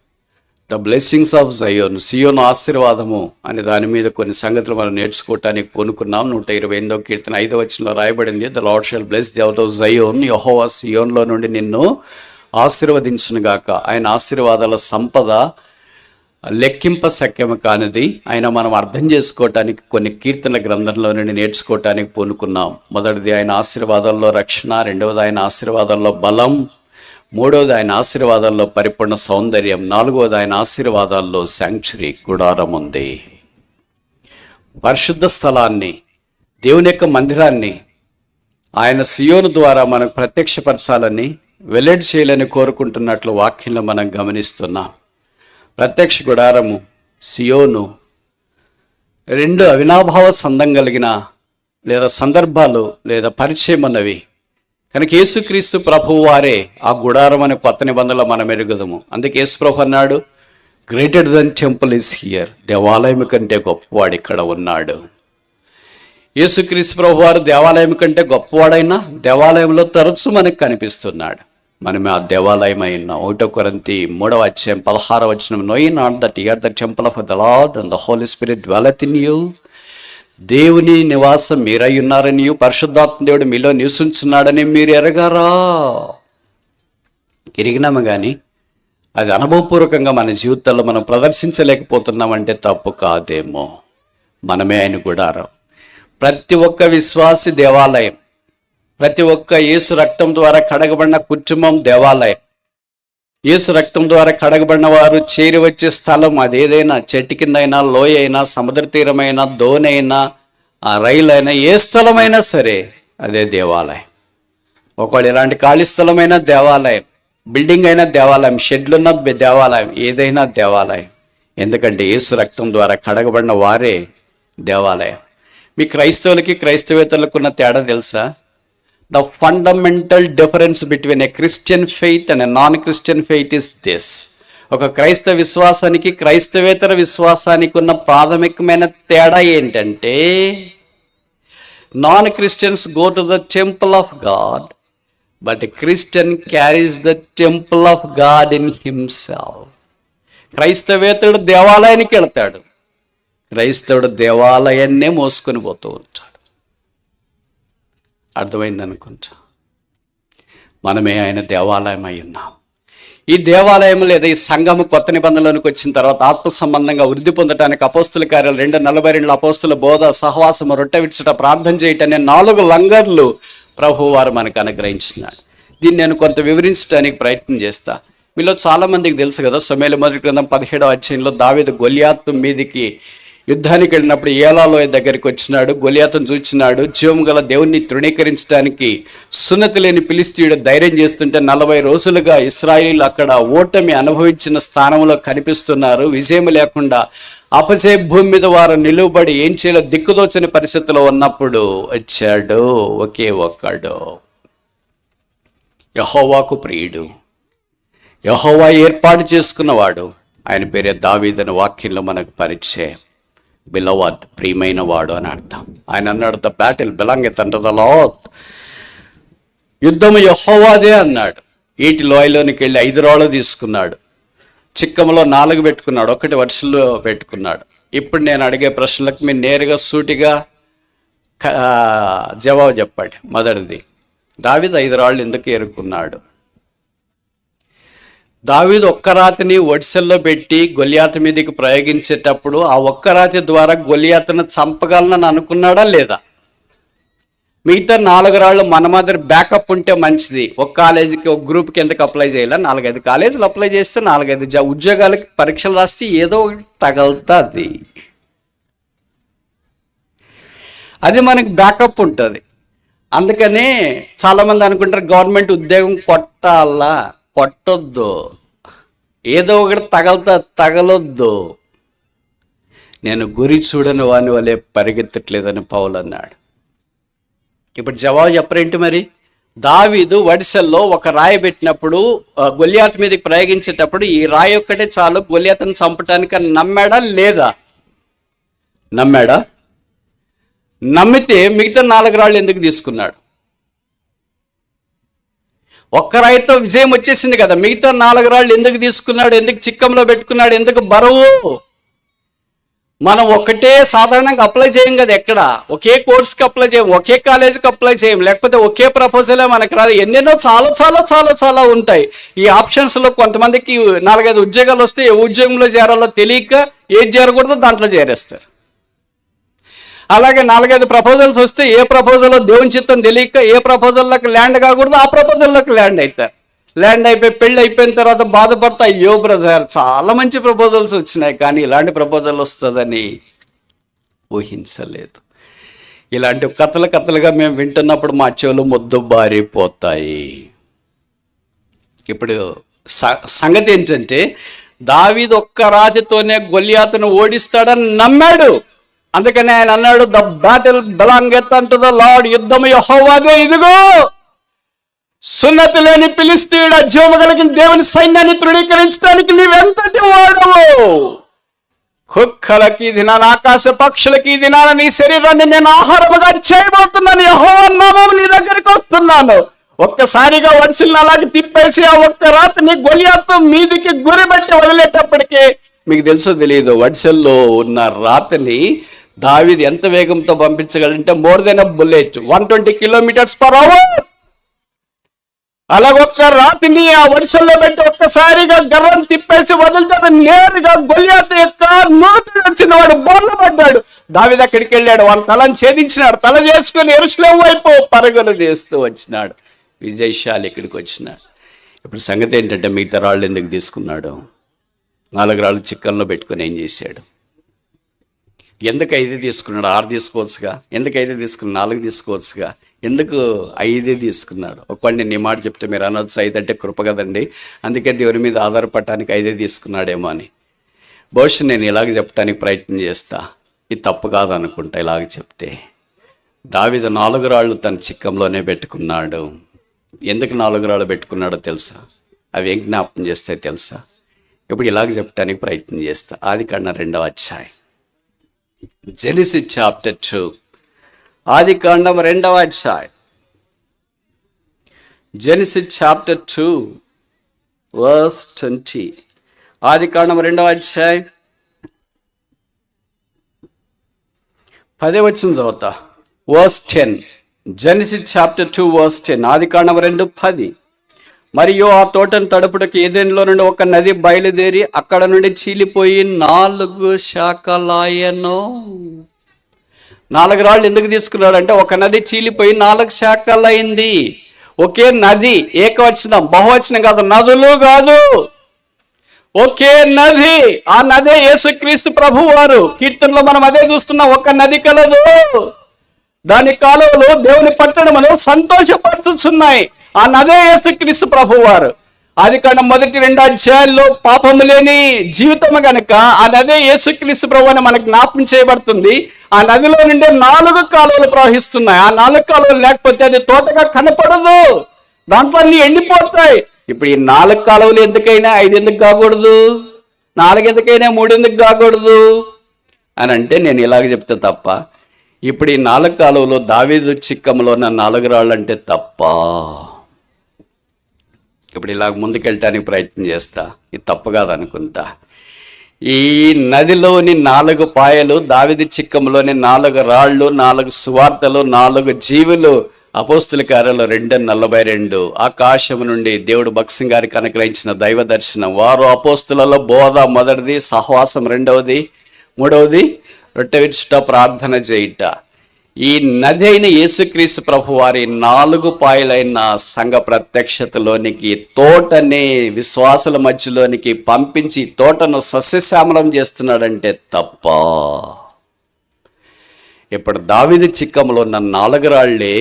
ద బ్లెస్సింగ్స్ ఆఫ్ జయోన్, సియోను ఆశీర్వాదము అనే దాని మీద కొన్ని సంగతులు మనం నేర్చుకోవటానికి పూనుకున్నాం. 128వ కీర్తన 5వ వచనంలో రాయబడింది, the Lord shall bless thee out of Zion, యెహోవా సియోన్లో నుండి నిన్ను ఆశీర్వదించునుగాక. ఆయన ఆశీర్వాదాల సంపద లెక్కింప శక్యము కానిది. ఆయన మనం అర్థం చేసుకోవటానికి కొన్ని కీర్తన గ్రంథంలో నుండి నేర్చుకోవటానికి పూనుకున్నాం. మొదటిది ఆయన ఆశీర్వాదాల్లో రక్షణ, 2వది ఆయన ఆశీర్వాదాల్లో బలం, 3వది ఆయన ఆశీర్వాదాల్లో పరిపూర్ణ సౌందర్యం, 4వది ఆయన ఆశీర్వాదాల్లో శాంక్చురీ, గుడారం ఉంది. పరిశుద్ధ స్థలాన్ని, దేవుని యొక్క మందిరాన్ని ఆయన సియోను ద్వారా మనకు ప్రత్యక్షపరచాలని, వెల్లడి చేయాలని కోరుకుంటున్నట్లు వాక్యంలో మనం గమనిస్తున్నాం. ప్రత్యక్ష గుడారము, సియోను 2 అవినాభావ సంబంధం కలిగిన లేదా సందర్భాలు లేదా పరిచయం అన్నవి. కనుక యేసుక్రీస్తు ప్రభువు వారే ఆ గుడారం అనే కొత్త నిబంధనలో మనం ఎరుగుదము. అందుకే యేసు ప్రభు అన్నాడు, greater than temple is here, దేవాలయం కంటే గొప్పవాడు ఇక్కడ ఉన్నాడు. యేసుక్రీస్తు ప్రభు వారు దేవాలయం కంటే గొప్పవాడైనా దేవాలయంలో తరచు మనకు కనిపిస్తున్నాడు. మనమే ఆ దేవాలయం అయినా. 1 కొరింథీ 3:16 know you not that you are the temple of the Lord and the Holy Spirit dwelleth in you. దేవుని నివాసం మీరై ఉన్నారని, పరిశుద్ధాత్మ దేవుడు మీలో నివసించున్నాడని మీరు ఎరగారా? ఎరిగినాము కానీ అది అనుభవపూర్వకంగా మన జీవితాల్లో మనం ప్రదర్శించలేకపోతున్నామంటే తప్పు కాదేమో. మనమే ఆయన గుడారం. ప్రతి ఒక్క విశ్వాసి దేవాలయం. ప్రతి ఒక్క యేసు రక్తం ద్వారా కడగబడిన కుటుంబం దేవాలయం. యేసు రక్తం ద్వారా కడగబడిన వారు చేరి వచ్చే స్థలం అదేదైనా, చెట్టు కింద అయినా, లోయ అయినా, సముద్ర తీరమైనా, దోణి అయినా, ఆ రైలు అయినా, ఏ స్థలమైనా సరే అదే దేవాలయం. ఒకవేళ ఇలాంటి ఖాళీ స్థలమైనా దేవాలయం, బిల్డింగ్ అయినా దేవాలయం, షెడ్లున్న దేవాలయం, ఏదైనా దేవాలయం. ఎందుకంటే యేసు రక్తం ద్వారా కడగబడిన వారే దేవాలయం. మీ క్రైస్తవులకి క్రైస్తవేతరులకు ఉన్న తేడా తెలుసా? The fundamental difference between a Christian faith and a non-Christian faith is this. ఒక క్రైస్తవ విశ్వాసానికి క్రైస్తవేతర విశ్వాసానికి ఉన్న ప్రాథమికమైన తేడా ఏంటంటే, non Christians go to the temple of God, but Christian carries the temple of God in himself. క్రైస్తవేతరుడు దేవాలయానికి వెళ్తాడు, క్రైస్తవుడు దేవాలయాన్నే మోసుకొని పోతూ ఉంటాడు. అర్థమైంది అనుకుంటా. మనమే ఆయన దేవాలయం అయి ఉన్నాం. ఈ దేవాలయం లేదా ఈ సంఘము కొత్త నిబంధనలోనికి వచ్చిన తర్వాత ఆత్మ సంబంధంగా వృద్ధి పొందడానికి అపోస్తుల కార్యాలు 2:42 అపోస్తుల బోధ, సహవాసము, రొట్టె విడుచుట, ప్రార్థన చేయటం అనే 4 లంగర్లు ప్రభువు వారు మనకు అనుగ్రహించినాడు. దీన్ని నేను కొంత వివరించడానికి ప్రయత్నం చేస్తా. మీలో చాలా మందికి తెలుసు కదా, సమూయేలు మొదటి గ్రంథం 17వ అధ్యాయంలో దావీదు గొలియాతు మీదికి యుద్ధానికి వెళ్ళినప్పుడు ఏలాలోయ దగ్గరికి వచ్చినాడు, గొలియాతును చూచినాడు. జీవం గల దేవుణ్ణి తృణీకరించడానికి సున్నతి లేని ఫిలిష్తీయుడు ధైర్యం చేస్తుంటే 40 రోజులుగా ఇశ్రాయేలు అక్కడ ఓటమి అనుభవించిన స్థానంలో కనిపిస్తున్నారు. విజయం లేకుండా అపజయ భూమి మీద వారు నిలువబడి ఏం చేయాలో దిక్కుదోచని పరిస్థితిలో ఉన్నప్పుడు వచ్చాడు ఒకే ఒక్కడు, యెహోవాకు ప్రియుడు, యెహోవా ఏర్పాటు చేసుకున్నవాడు. ఆయన పేరే దావీదు వాక్యంలో మనకు పరిచయం. బిలవడ్, ప్రియమైన వాడు అని అర్థం. ఆయన అన్నాడు, the battle బిలాంగెత్ unto the lord. యుద్ధము యెహోవాదే అన్నాడు. ఈటి లోయలోనికి వెళ్ళి 5 రాళ్ళు తీసుకున్నాడు, చిక్కములో 4 పెట్టుకున్నాడు, 1 వరుసలో పెట్టుకున్నాడు. ఇప్పుడు నేను అడిగే ప్రశ్నలకు మీరు నేరుగా సూటిగా జవాబు చెప్పండి. మొదటిది, దావీదు 5 రాళ్ళు ఎందుకు ఏరుకున్నాడు? దావీదు ఒక్క రాతిని ఒడిసెల్లో పెట్టి గొలియాతు మీదకి ప్రయోగించేటప్పుడు ఆ ఒక్క రాతి ద్వారా గొలియాతును చంపగలనని అనుకున్నాడా లేదా? మిగతా 4 రాళ్ళు మన మాదిరి బ్యాకప్ ఉంటే మంచిది. ఒక కాలేజీకి ఒక గ్రూప్కి ఎందుకు అప్లై చేయాలి? 4-5 కాలేజీలు అప్లై చేస్తే 4-5 ఉద్యోగాలకి పరీక్షలు రాస్తే ఏదో ఒకటి తగలుతుంది. అది మనకి బ్యాకప్ ఉంటుంది. అందుకనే చాలామంది అనుకుంటారు గవర్నమెంట్ ఉద్యోగం కొట్టాలా. కొట్టొద్దు, ఏదో ఒకటి తగలొద్దు. నేను గురి చూడని వాని వలె పరిగెత్తట్లేదని పౌలు అన్నాడు. ఇప్పుడు జవాబు చెప్పరేంటి మరి? దావీదు వడిసెల్లో ఒక రాయి పెట్టినప్పుడు గొలియాతు మీదకి ప్రయోగించేటప్పుడు ఈ రాయి ఒక్కటే చాలు గొలియాతుని చంపటానికి నమ్మాడా లేదా? నమ్మాడా? నమ్మితే మిగతా 4 రాళ్ళు ఎందుకు తీసుకున్నాడు? ఒక్క రాయితో విజయం వచ్చేసింది కదా, మిగతా 4 రాళ్ళు ఎందుకు తీసుకున్నాడు? ఎందుకు చిక్కంలో పెట్టుకున్నాడు? ఎందుకు బరువు? మనం ఒకటే సాధారణంగా అప్లై చేయం కదా, ఎక్కడ ఒకే కోర్స్కి అప్లై చేయం, ఒకే కాలేజీకి అప్లై చేయం, లేకపోతే ఒకే ప్రపోజలే మనకు రాదు. ఎన్నెన్నో చాలా చాలా చాలా చాలా ఉంటాయి. ఈ ఆప్షన్స్లో కొంతమందికి 4-5 ఉద్యోగాలు వస్తే ఏ ఉద్యోగంలో చేరాలో తెలియక ఏది చేరకూడదో దాంట్లో చేరేస్తారు. అలాగే 4-5 ప్రపోజల్స్ వస్తే ఏ ప్రపోజల్లో దేవుని చిత్తం తెలియక ఏ ప్రపోజల్లోకి ల్యాండ్ కాకూడదు ఆ ప్రపోజల్లోకి ల్యాండ్ అవుతారు. ల్యాండ్ అయిపోయి పెళ్ళి అయిపోయిన తర్వాత బాధపడతా, అయ్యో బ్రదర్ చాలా మంచి ప్రపోజల్స్ వచ్చినాయి కానీ ఇలాంటి ప్రపోజల్ వస్తుందని ఊహించలేదు. ఇలాంటి కథలుగా మేము వింటున్నప్పుడు మా చెవులు మొద్దుబారిపోతాయి. ఇప్పుడు సంగతి ఏంటంటే దావీదు ఒక్క రాతితోనే గొలియాతును ఓడిస్తాడని నమ్మాడు. అందుకని ఆయన అన్నాడు, the battle బిలాంగెత్ unto the lord. యుద్ధము యెహోవాదే, ఇదిగో సున్నతి లేని ఫిలిష్తీయుడు జీవము కలిగిన దేవుని సైన్యాన్ని తృణీకరించడానికి నీవెంతటి వాడవు. కుక్కలకి దినాన ఆకాశ పక్షులకి దినాన నీ శరీరాన్ని నేను ఆహారముగా చేయబోతున్నాను. యెహోవా నామమున నీ దగ్గరికి వస్తున్నాను. ఒక్కసారిగా వడిసెల్ని అలాగే తిప్పేసి ఆ ఒక్క రాత్రిని గొలియాతు మీదికి గురిపెట్టి వదిలేటప్పటికే మీకు తెలుసో తెలియదు, వడిసెల్లో ఉన్న రాతిని దావీదు ఎంత వేగంతో పంపించగలంటే మోర్ దెన్ అ బుల్లెట్, 120 km/h. అలాగొక్క రాతిని ఆ వడిసెల్లో పెట్టి ఒక్కసారిగా గర్వం తిప్పేసి వదిలితే నేరుగా గొలియాతు యొక్క నోటి వచ్చిన వాడు బోర్లపడ్డాడు. దావీదు అక్కడికి వెళ్ళాడు, వాని తలను ఛేదించినాడు, తల చేసుకుని యెరూషలేము వైపు పరుగులు చేస్తూ వచ్చినాడు. విజయశాలి ఇక్కడికి వచ్చినాడు. ఇప్పుడు సంగతి ఏంటంటే మిగతా రాళ్ళు ఎందుకు తీసుకున్నాడు? 4 రాళ్ళు చిక్కల్లో పెట్టుకొని ఏం చేశాడు? ఎందుకు 5 తీసుకున్నాడు? 6 తీసుకోవచ్చుగా. ఎందుకు 5 తీసుకున్నాడు? 4 తీసుకోవచ్చుగా. ఎందుకు 5 తీసుకున్నాడు? ఒకవేళ నేను ఈ మాట చెప్తే మీరు అనొచ్చు, 5 అంటే కృప కదండి, అందుకే దేవుని మీద ఆధారపడటానికి 5 తీసుకున్నాడేమో అని. బహుశా నేను ఇలాగ చెప్పడానికి ప్రయత్నం చేస్తా, ఇది తప్పు కాదనుకుంటా. ఇలాగ చెప్తే దావీదు 4 రాళ్ళు తన చిక్కంలోనే పెట్టుకున్నాడు. ఎందుకు 4 రాళ్ళు పెట్టుకున్నాడో తెలుసా? అవి ఏం జ్ఞాపకం చేస్తే తెలుసా? ఇప్పుడు ఇలాగ చెప్పడానికి ప్రయత్నం చేస్తా. ఆదికాండం 2వ అధ్యాయం, జెనసిస్ చాప్టర్ 2. ఆదికాండం 2వ అధ్యాయం, జెనసిస్ చాప్టర్ 2 verse 20. ఆదికాండం 2వ అధ్యాయం 10వ వచనం చదువుతా. verse 10. Genesis chapter 2 verse 10. ఆదికాండం 2:10. మరియు ఆ తోటను తడుపుటకు ఏదెనులో నుండి ఒక నది బయలుదేరి అక్కడ నుండి చీలిపోయి 4 శాఖలాయను. 4 రాళ్ళు ఎందుకు తీసుకున్నాడు అంటే ఒక నది చీలిపోయి 4 శాఖలైంది. ఒకే నది, ఏకవచనం, బహువచనం కాదు, నదులు కాదు, ఒకే నది. ఆ నదే యేసుక్రీస్తు ప్రభు వారు. కీర్తనలో మనం అదే చూస్తున్నాం, ఒక నది కలదు, దాని కాలువలు దేవుని పట్టణమును సంతోషపరుచుచున్నాయి. ఆ నదే యేసుక్రీస్తు ప్రభు వారు. ఆదికాండం 1-2 అధ్యాయాల్లో పాపము లేని జీవితము గనక ఆ నదే యేసుక్రీస్తు ప్రభువు అని మనకు జ్ఞాపకం చేయబడుతుంది. ఆ నదిలో నుండి 4 కాలువలు ప్రవహిస్తున్నాయి. ఆ 4 కాలువలు లేకపోతే అది తోటగా కనపడదు, దాంట్లో అన్ని ఎండిపోతాయి. ఇప్పుడు ఈ 4 కాలువలు ఎందుకైనా 5 ఎందుకు కాకూడదు, 4 ఎందుకైనా 3 ఎందుకు కాకూడదు అని అంటే నేను ఇలాగ చెప్తే తప్ప. ఇప్పుడు ఈ 4 కాలువలు దావీదు చిక్కంలో ఉన్న 4 రాళ్ళు అంటే తప్ప. ఇప్పుడు ఇలాగ ముందుకెళ్ళటానికి ప్రయత్నం చేస్తా, ఇది తప్పు కాదనుకుంటా. ఈ నదిలోని 4 పాయలు, దావీదు చిక్కంలోని 4 రాళ్ళు, 4 సువార్తలు, 4 జీవులు. అపోస్తుల కార్యాలు 2:42. ఆకాశం నుండి దేవుడు భక్సింగ్ గారికి అనుగ్రహించిన దైవ దర్శనం. వారు అపోస్తులలో బోధ మొదటిది, సహవాసం రెండవది, మూడవది రొట్టె విరుచుట, ప్రార్థన చేయుట. ఈ నది అయిన యేసుక్రీస్తు ప్రభు వారి 4 పాయలైన సంఘ ప్రత్యక్షతలోనికి, తోటని విశ్వాసుల మధ్యలోనికి పంపించి తోటను సస్యశ్యామలం చేస్తున్నాడంటే తప్ప. ఇప్పుడు దావీదు చిక్కంలో ఉన్న 4 రాళ్లే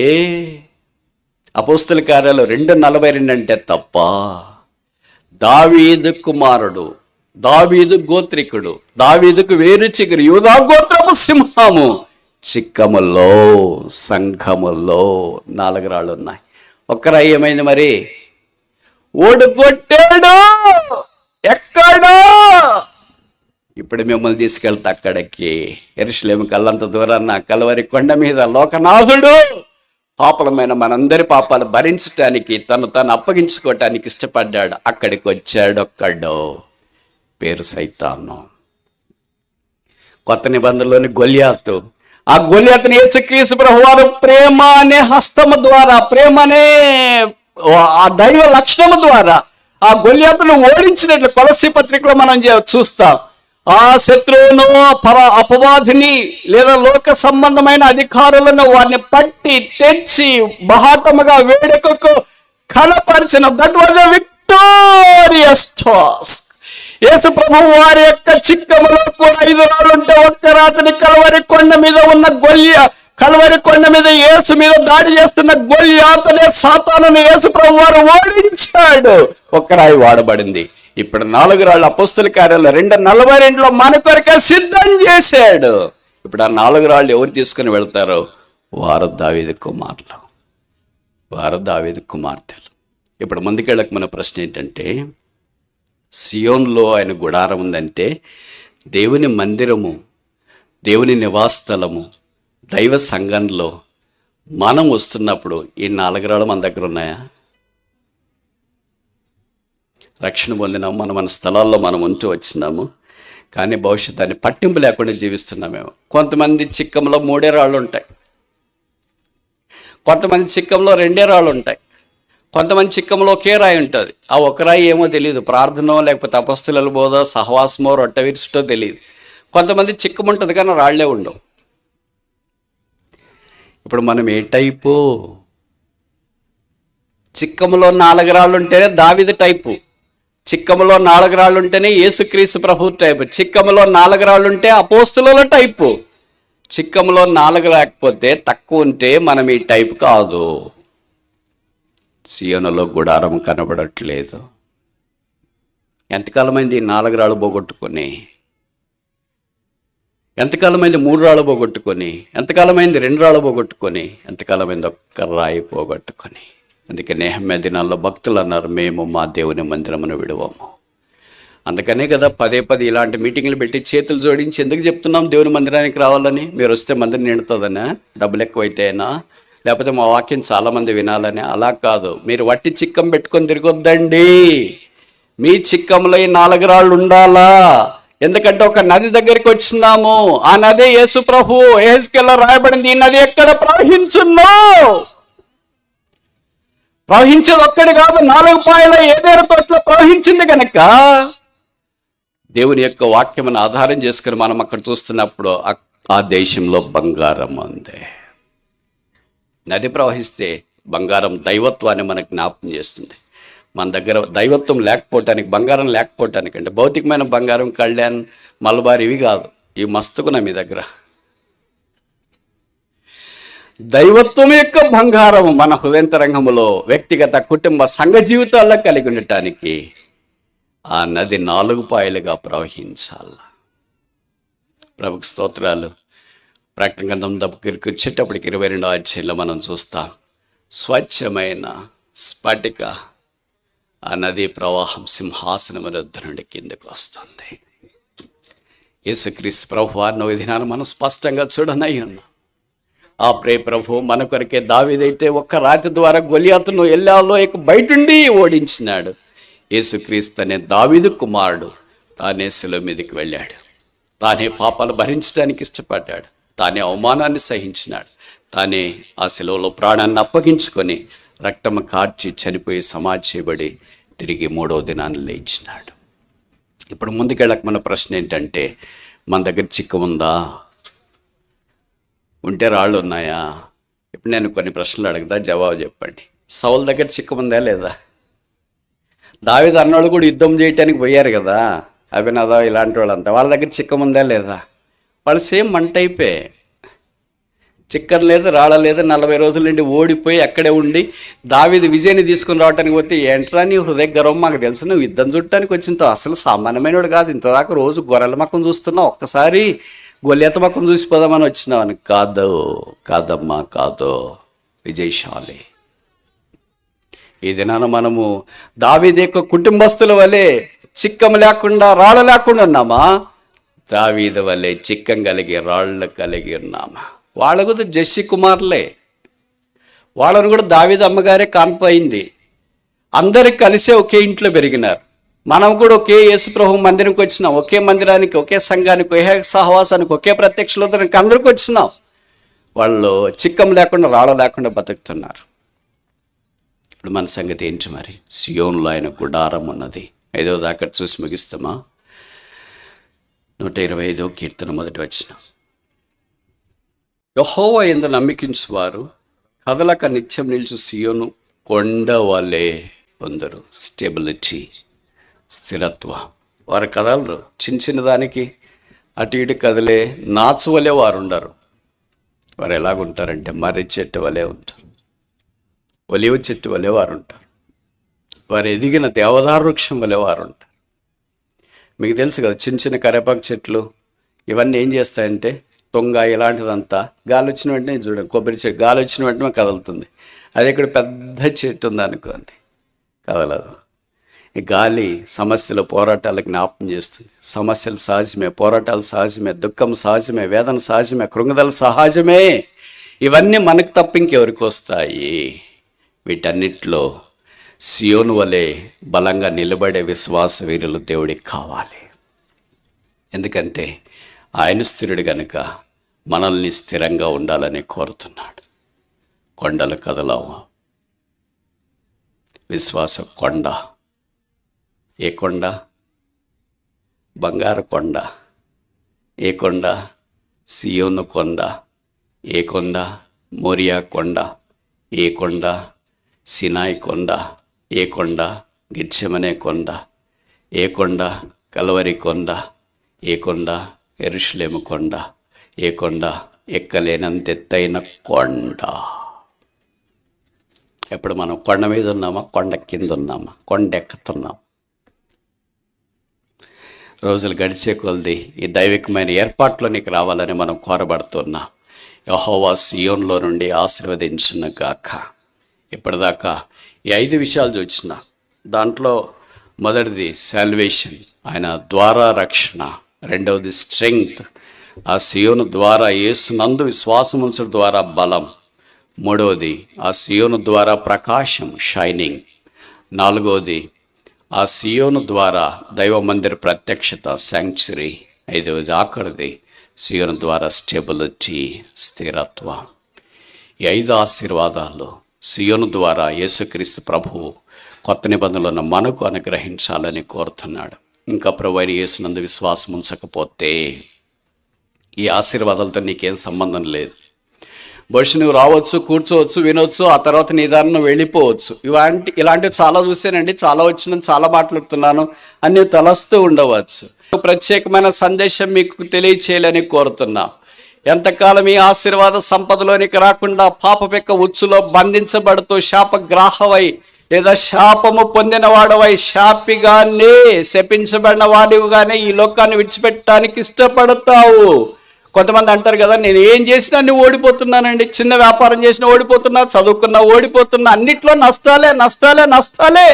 అపోస్తుల కార్యాలు 2:42 అంటే తప్ప. దావీదు కుమారుడు, దావీదు గోత్రికుడు, దావీదుకు వేరు చిగురు, యూదా గోత్రము సింహము చిక్కములో, సంఘములో 4 రాళ్ళు ఉన్నాయి. ఒక్కరాయి ఏమైంది మరి? ఓడికొట్టాడు. ఎక్కడా? ఇప్పుడు మిమ్మల్ని తీసుకెళ్తా అక్కడికి, యెరూషలేము కల్లంత దూరాన్న కల్వరి కొండ మీద లోకనాథుడు పాపలమైన మనందరి పాపాలు భరించటానికి తను అప్పగించుకోవటానికి ఇష్టపడ్డాడు. అక్కడికి వచ్చాడు ఒక్కడో, పేరు సైతాను. కొత్త నిబంధనలోని గొల్యాతు. ఆ గొల్యాతుని యేసుక్రీస్తు ప్రభువారు ప్రేమ అనే హస్తము ద్వారా, ప్రేమ అనే ఆ దైవ లక్షణము ద్వారా ఆ గొల్యాతును ఓడించినట్లు కొలస్సీ పత్రికలో మనం చూస్తాం. ఆ శత్రువును, అపవాదిని లేదా లోక సంబంధమైన అధికారులను వారిని పట్టి తెచ్చి బహాటముగా వేడుకకు కనపరిచిన. That was a victorious task. యేసు ప్రభు వారి యొక్క చిక్కములో కూడా 5 రాళ్ళు ఉంటే ఒక్క రాత్రి కల్వరి కొండ మీద ఉన్న కల్వరి కొండ మీద యేసు మీద దాడి చేస్తున్న గొల్యాతునే సాతానుని యేసు ప్రభు వారు ఓడించాడు. ఒక్క రాయి వాడబడింది. ఇప్పుడు 4 రాళ్ళు అపోస్తుల కార్యాలు 2:42 మన కొరకే సిద్ధం చేశాడు. ఇప్పుడు ఆ 4 రాళ్ళు ఎవరు తీసుకుని వెళ్తారో వారు దావీదు కుమారులు, వారు దావీదు కుమార్తెలు. ఇప్పుడు ముందుకెళ్ళక మన ప్రశ్న ఏంటంటే, సియోన్లో ఆయన గుడారం ఉందంటే దేవుని మందిరము, దేవుని నివాసస్థలము, దైవ సంఘంలో మనం వస్తున్నప్పుడు ఈ 4 రాళ్ళు మన దగ్గర ఉన్నాయా? రక్షణ పొందినాము, మన స్థలాల్లో మనం ఉంటూ వచ్చినాము, కానీ భవిష్యత్తు దాన్ని పట్టింపు లేకుండా జీవిస్తున్నామేమో. కొంతమంది చిక్కంలో 3 రాళ్ళు ఉంటాయి, కొంతమంది చిక్కంలో 2 రాళ్ళు ఉంటాయి, కొంతమంది చిక్కంలో ఒకే రాయి ఉంటుంది. ఆ ఒక రాయి ఏమో తెలియదు, ప్రార్థనో లేకపోతే అపస్తుల బోధో సహవాసమో రొట్టె విరుచుటో తెలియదు. కొంతమంది చిక్కం ఉంటుంది కానీ రాళ్లే ఉండవు. ఇప్పుడు మనం ఏ టైపు? చిక్కములో 4 రాళ్ళు ఉంటేనే దావీదు టైపు, చిక్కములో 4 రాళ్ళు ఉంటేనే యేసుక్రీస్తు ప్రభు టైపు, చిక్కములో 4 రాళ్ళు ఉంటే అపోస్తుల టైపు, చిక్కములో 4 లేకపోతే తక్కువ ఉంటే మనం ఈ టైపు కాదు. సియోనులో గుడారం కనబడట్లేదు. ఎంతకాలమైంది 4 రాళ్ళు పోగొట్టుకొని? ఎంతకాలమైంది 3 రాళ్ళు పోగొట్టుకొని? ఎంతకాలమైంది 2 రాళ్ళు పోగొట్టుకొని? ఎంతకాలమైంది ఒక్క రాయి పోగొట్టుకొని? అందుకే నెహెమ్యా దినాల్లో భక్తులు అన్నారు, మేము మా దేవుని మందిరమును విడువము. అందుకనే కదా పదే ఇలాంటి మీటింగ్లు పెట్టి చేతులు జోడించి ఎందుకు చెప్తున్నాం దేవుని మందిరానికి రావాలని? మీరు వస్తే మందిరం నిండుతుందనా? డబ్బులు ఎక్కువైతేనా? లేకపోతే మా వాక్యం చాలామంది వినాలని? అలా కాదు. మీరు వట్టి చిక్కం పెట్టుకొని తిరగొద్దండి. మీ చిక్కంలో ఈ 4 రాళ్ళు ఉండాలా? ఎందుకంటే ఒక నది దగ్గరికి వచ్చినాము, ఆ నది యేసు ప్రభు యెహెజ్కేల్లో రాయబడింది. ఈ నది ఎక్కడ ప్రవహించున్నో? ప్రవహించేది ఒక్కడి కాదు, 4 పాయల ఏదేరు తోటలో ప్రవహించింది కనుక దేవుని యొక్క వాక్యమును ఆధారం చేసుకుని మనం అక్కడ చూస్తున్నప్పుడు ఆ దేశంలో బంగారం ఉంది. నది ప్రవహిస్తే బంగారం దైవత్వాన్ని మనకు జ్ఞాపకం చేస్తుంది. మన దగ్గర దైవత్వం లేకపోవటానికి, బంగారం లేకపోవటానికి, అంటే భౌతికమైన బంగారం, కళ్యాణ్, మలబార్ ఇవి కాదు, ఇవి మస్తుకున్నా మీ దగ్గర. దైవత్వం యొక్క బంగారం మన హృదయంతరంగంలో వ్యక్తిగత కుటుంబ సంఘ జీవితాల్లో కలిగి ఉండటానికి ఆ నది 4 పాయలుగా ప్రవహించాల. ప్రభుకు స్తోత్రాలు. ప్రకటన గ్రంథం దగ్గరికి వచ్చేటప్పటికి 22వ అధ్యాయంలో మనం చూస్తాం, స్వచ్ఛమైన స్ఫటిక ఆ నదీ ప్రవాహం సింహాసనం వద్ద నుండి కిందకు వస్తుంది. యేసుక్రీస్తు ప్రభు వారిని దినాన్ని మనం స్పష్టంగా చూడనై ఉన్నాం. ఆ ప్రభు మన కొరకే దావీదైతే ఒక్క రాతి ద్వారా గొలియాతును ఎల్లాలో బయటుండి ఓడించినాడు. యేసుక్రీస్తు అనే దావీదు కుమారుడు తానే శిలువ మీదకి వెళ్ళాడు. తానే పాపాలు భరించడానికి ఇష్టపడ్డాడు. తానే అవమానాన్ని సహించినాడు. తానే ఆ శిలువలో ప్రాణాన్ని అప్పగించుకొని రక్తము కార్చి చనిపోయి సమాధి చేయబడి తిరిగి 3వ దినాన్ని లేచినాడు. ఇప్పుడు ముందుకెళ్ళక మన ప్రశ్న ఏంటంటే, మన దగ్గర చిక్కు ఉందా? ఉంటే రాళ్ళు ఉన్నాయా? ఇప్పుడు నేను కొన్ని ప్రశ్నలు అడుగుతా, జవాబు చెప్పండి. సౌలు దగ్గర చిక్కు ఉందా లేదా? దావీదు అన్నోళ్ళు కూడా యుద్ధం చేయటానికి పోయారు కదా, అభినదాబ్ ఇలాంటి వాళ్ళంతా, వాళ్ళ దగ్గర చిక్కు ఉందా లేదా? వాళ్ళు సేమ్ మంట అయిపోయి చిక్కర్ లేదు, రాళ్ళ లేదు. 40 రోజుల నుండి ఓడిపోయి అక్కడే ఉండి దావీదు విజయాన్ని తీసుకుని రావడానికి పోతే, ఏంట్రా నీ హృదయ గర్వం, మాకు తెలుసు నువ్వు యుద్ధం చుట్టానికి వచ్చింతో అసలు సామాన్యమైనడు కాదు, ఇంతదాకా రోజు గొర్రెల మక్కం చూస్తున్నావు, ఒక్కసారి గొల్లెత మక్కం చూసిపోదామని వచ్చినావు అని. కాదమ్మా కాదు, విజయశాలి. ఈ దినాన మనము దావీదు యొక్క కుటుంబస్తుల వలె చిక్కం లేకుండా రాళ్ళ లేకుండా ఉన్నామా? దావీదు వలె చిక్కం కలిగి రాళ్ళు కలిగి ఉన్నామా? వాళ్ళ కూడా జెస్సీ కుమార్లే, వాళ్ళను కూడా దావీదు అమ్మగారే కాన్పయింది. అందరు కలిసే ఒకే ఇంట్లో పెరిగినారు. మనం కూడా ఒకే యేసుప్రభు మందిరానికి వచ్చినాం, ఒకే మందిరానికి, ఒకే సంఘానికి, ఒకే సహవాసానికి, ఒకే ప్రత్యక్షలోకి అందరికి వచ్చినాం. వాళ్ళు చిక్కం లేకుండా రాళ్ళ లేకుండా బతుకుతున్నారు. ఇప్పుడు మన సంగతి ఏంటి మరి? సియోనులో ఆయన గుడారం ఉన్నది. 5వ దాకా చూసి ముగిస్తామా? 125వ కీర్తన 1వ వచనం. యెహోవా యందు నమ్మికించువారు కదలక నిత్యం నిలిచి సియోను కొండ వలె కొందరు. స్టెబిలిటీ, స్థిరత్వం. వారు కదలరు. చిన్న దానికి అటు ఇటు కదిలే నాచు వలె వారు ఉండరు. వారు ఎలాగుంటారంటే మర్రి చెట్టు వలె ఉంటారు, ఒలివ చెట్టు వలె వారు ఉంటారు. వారు ఎదిగిన దేవదారు వృక్షం వలె వారు ఉంటారు. మీకు తెలుసు కదా, చిన్న కరేపాకు చెట్లు ఇవన్నీ ఏం చేస్తాయంటే, తొంగ ఇలాంటిదంతా గాలి వచ్చిన వెంటనే, చూడండి కొబ్బరి చెట్టు గాలి వచ్చిన వెంటనే కదులుతుంది. అది ఇక్కడ పెద్ద చెట్టు ఉంది అనుకోండి, కదలదు. ఈ గాలి సమస్యల పోరాటాలకు జ్ఞాపకం చేస్తుంది. సమస్యలు సహజమే, పోరాటాలు సహజమే, దుఃఖం సహజమే, వేదన సహజమే, కృంగదల సహజమే. ఇవన్నీ మనకు తప్ప ఇంకెవరికి వస్తాయి? వీటన్నిటిలో సియోను వలె బలంగా నిలబడే విశ్వాస వీరులు దేవుడికి కావాలి. ఎందుకంటే ఆయన స్థిరుడు గనుక మనల్ని స్థిరంగా ఉండాలని కోరుతున్నాడు. కొండలు కదలవు. విశ్వాస కొండ. ఏ కొండ? బంగారు కొండ. ఏ కొండ? సియోను కొండ. ఏ కొండ? మోరియా కొండ. ఏ కొండ? సినాయి కొండ. ఏ కొండ? గిర్చెమనే కొండ. ఏ కొండ? కల్వరి కొండ. ఏ కొండ? యెరూషలేము కొండ. ఏ కొండ? ఎక్కలేనంత ఎత్తైన కొండ. ఎప్పుడు మనం కొండ మీద ఉన్నామా, కొండ కింద ఉన్నామా? కొండ ఎక్కుతున్నాం. రోజులు గడిచే కొలది ఈ దైవికమైన ఏర్పాట్లో నీకు రావాలని మనం కోరబడుతున్నాం. యెహోవా సియోన్లో నుండి ఆశీర్వదించును గాక. ఇప్పటిదాకా ఈ 5 విషయాలు చూసిన దాంట్లో మొదటిది సాల్వేషన్, ఆయన ద్వారా రక్షణ. రెండవది స్ట్రెంగ్త్, ఆ సియోను ద్వారా యేసునందు విశ్వాసం ఉంచడం ద్వారా బలం. మూడవది ఆ సియోను ద్వారా ప్రకాశం, షైనింగ్. నాలుగవది ఆ సియోను ద్వారా దైవ మందిర ప్రత్యక్షత, శాంక్చురీ. ఐదవది ఆఖరిది సియోను ద్వారా స్టెబిలిటీ, స్థిరత్వం. ఈ 5 ఆశీర్వాదాలు సియోను ద్వారా యేసుక్రీస్తు ప్రభువు కొత్త నిబంధనలను మనకు అనుగ్రహించాలని కోరుతున్నాడు. ఇంకా ప్రభు అయిన యేసునందు విశ్వాసం ఉంచకపోతే ఈ ఆశీర్వాదాలతో నీకేం సంబంధం లేదు. బహుశా నువ్వు రావచ్చు, కూర్చోవచ్చు, వినొచ్చు, ఆ తర్వాత నీ దారిని వెళ్ళిపోవచ్చు. ఇలాంటివి చాలా చూసానండి, చాలా వచ్చినాను, చాలా మాట్లాడుతున్నాను అని తలస్తూ ఉండవచ్చు. ప్రత్యేకమైన సందేశం మీకు తెలియచేయాలని కోరుతున్నా. ఎంతకాలం ఈ ఆశీర్వాద సంపదలోనికి రాకుండా పాపపు యొక్క ఉచ్చులో బంధించబడుతూ శాపగ్రాహవై లేదా శాపము పొందిన వాడవై శాపిగానే శపించబడిన వాడిగానే ఈ లోకాన్ని విడిచిపెట్టడానికి ఇష్టపడతావు. కొంతమంది అంటారు కదా, నేను ఏం చేసినా నువ్వు ఓడిపోతున్నానండి, చిన్న వ్యాపారం చేసినా ఓడిపోతున్నా, చదువుకున్నా ఓడిపోతున్నా, అన్నిట్లో నష్టాలే నష్టాలే నష్టాలే.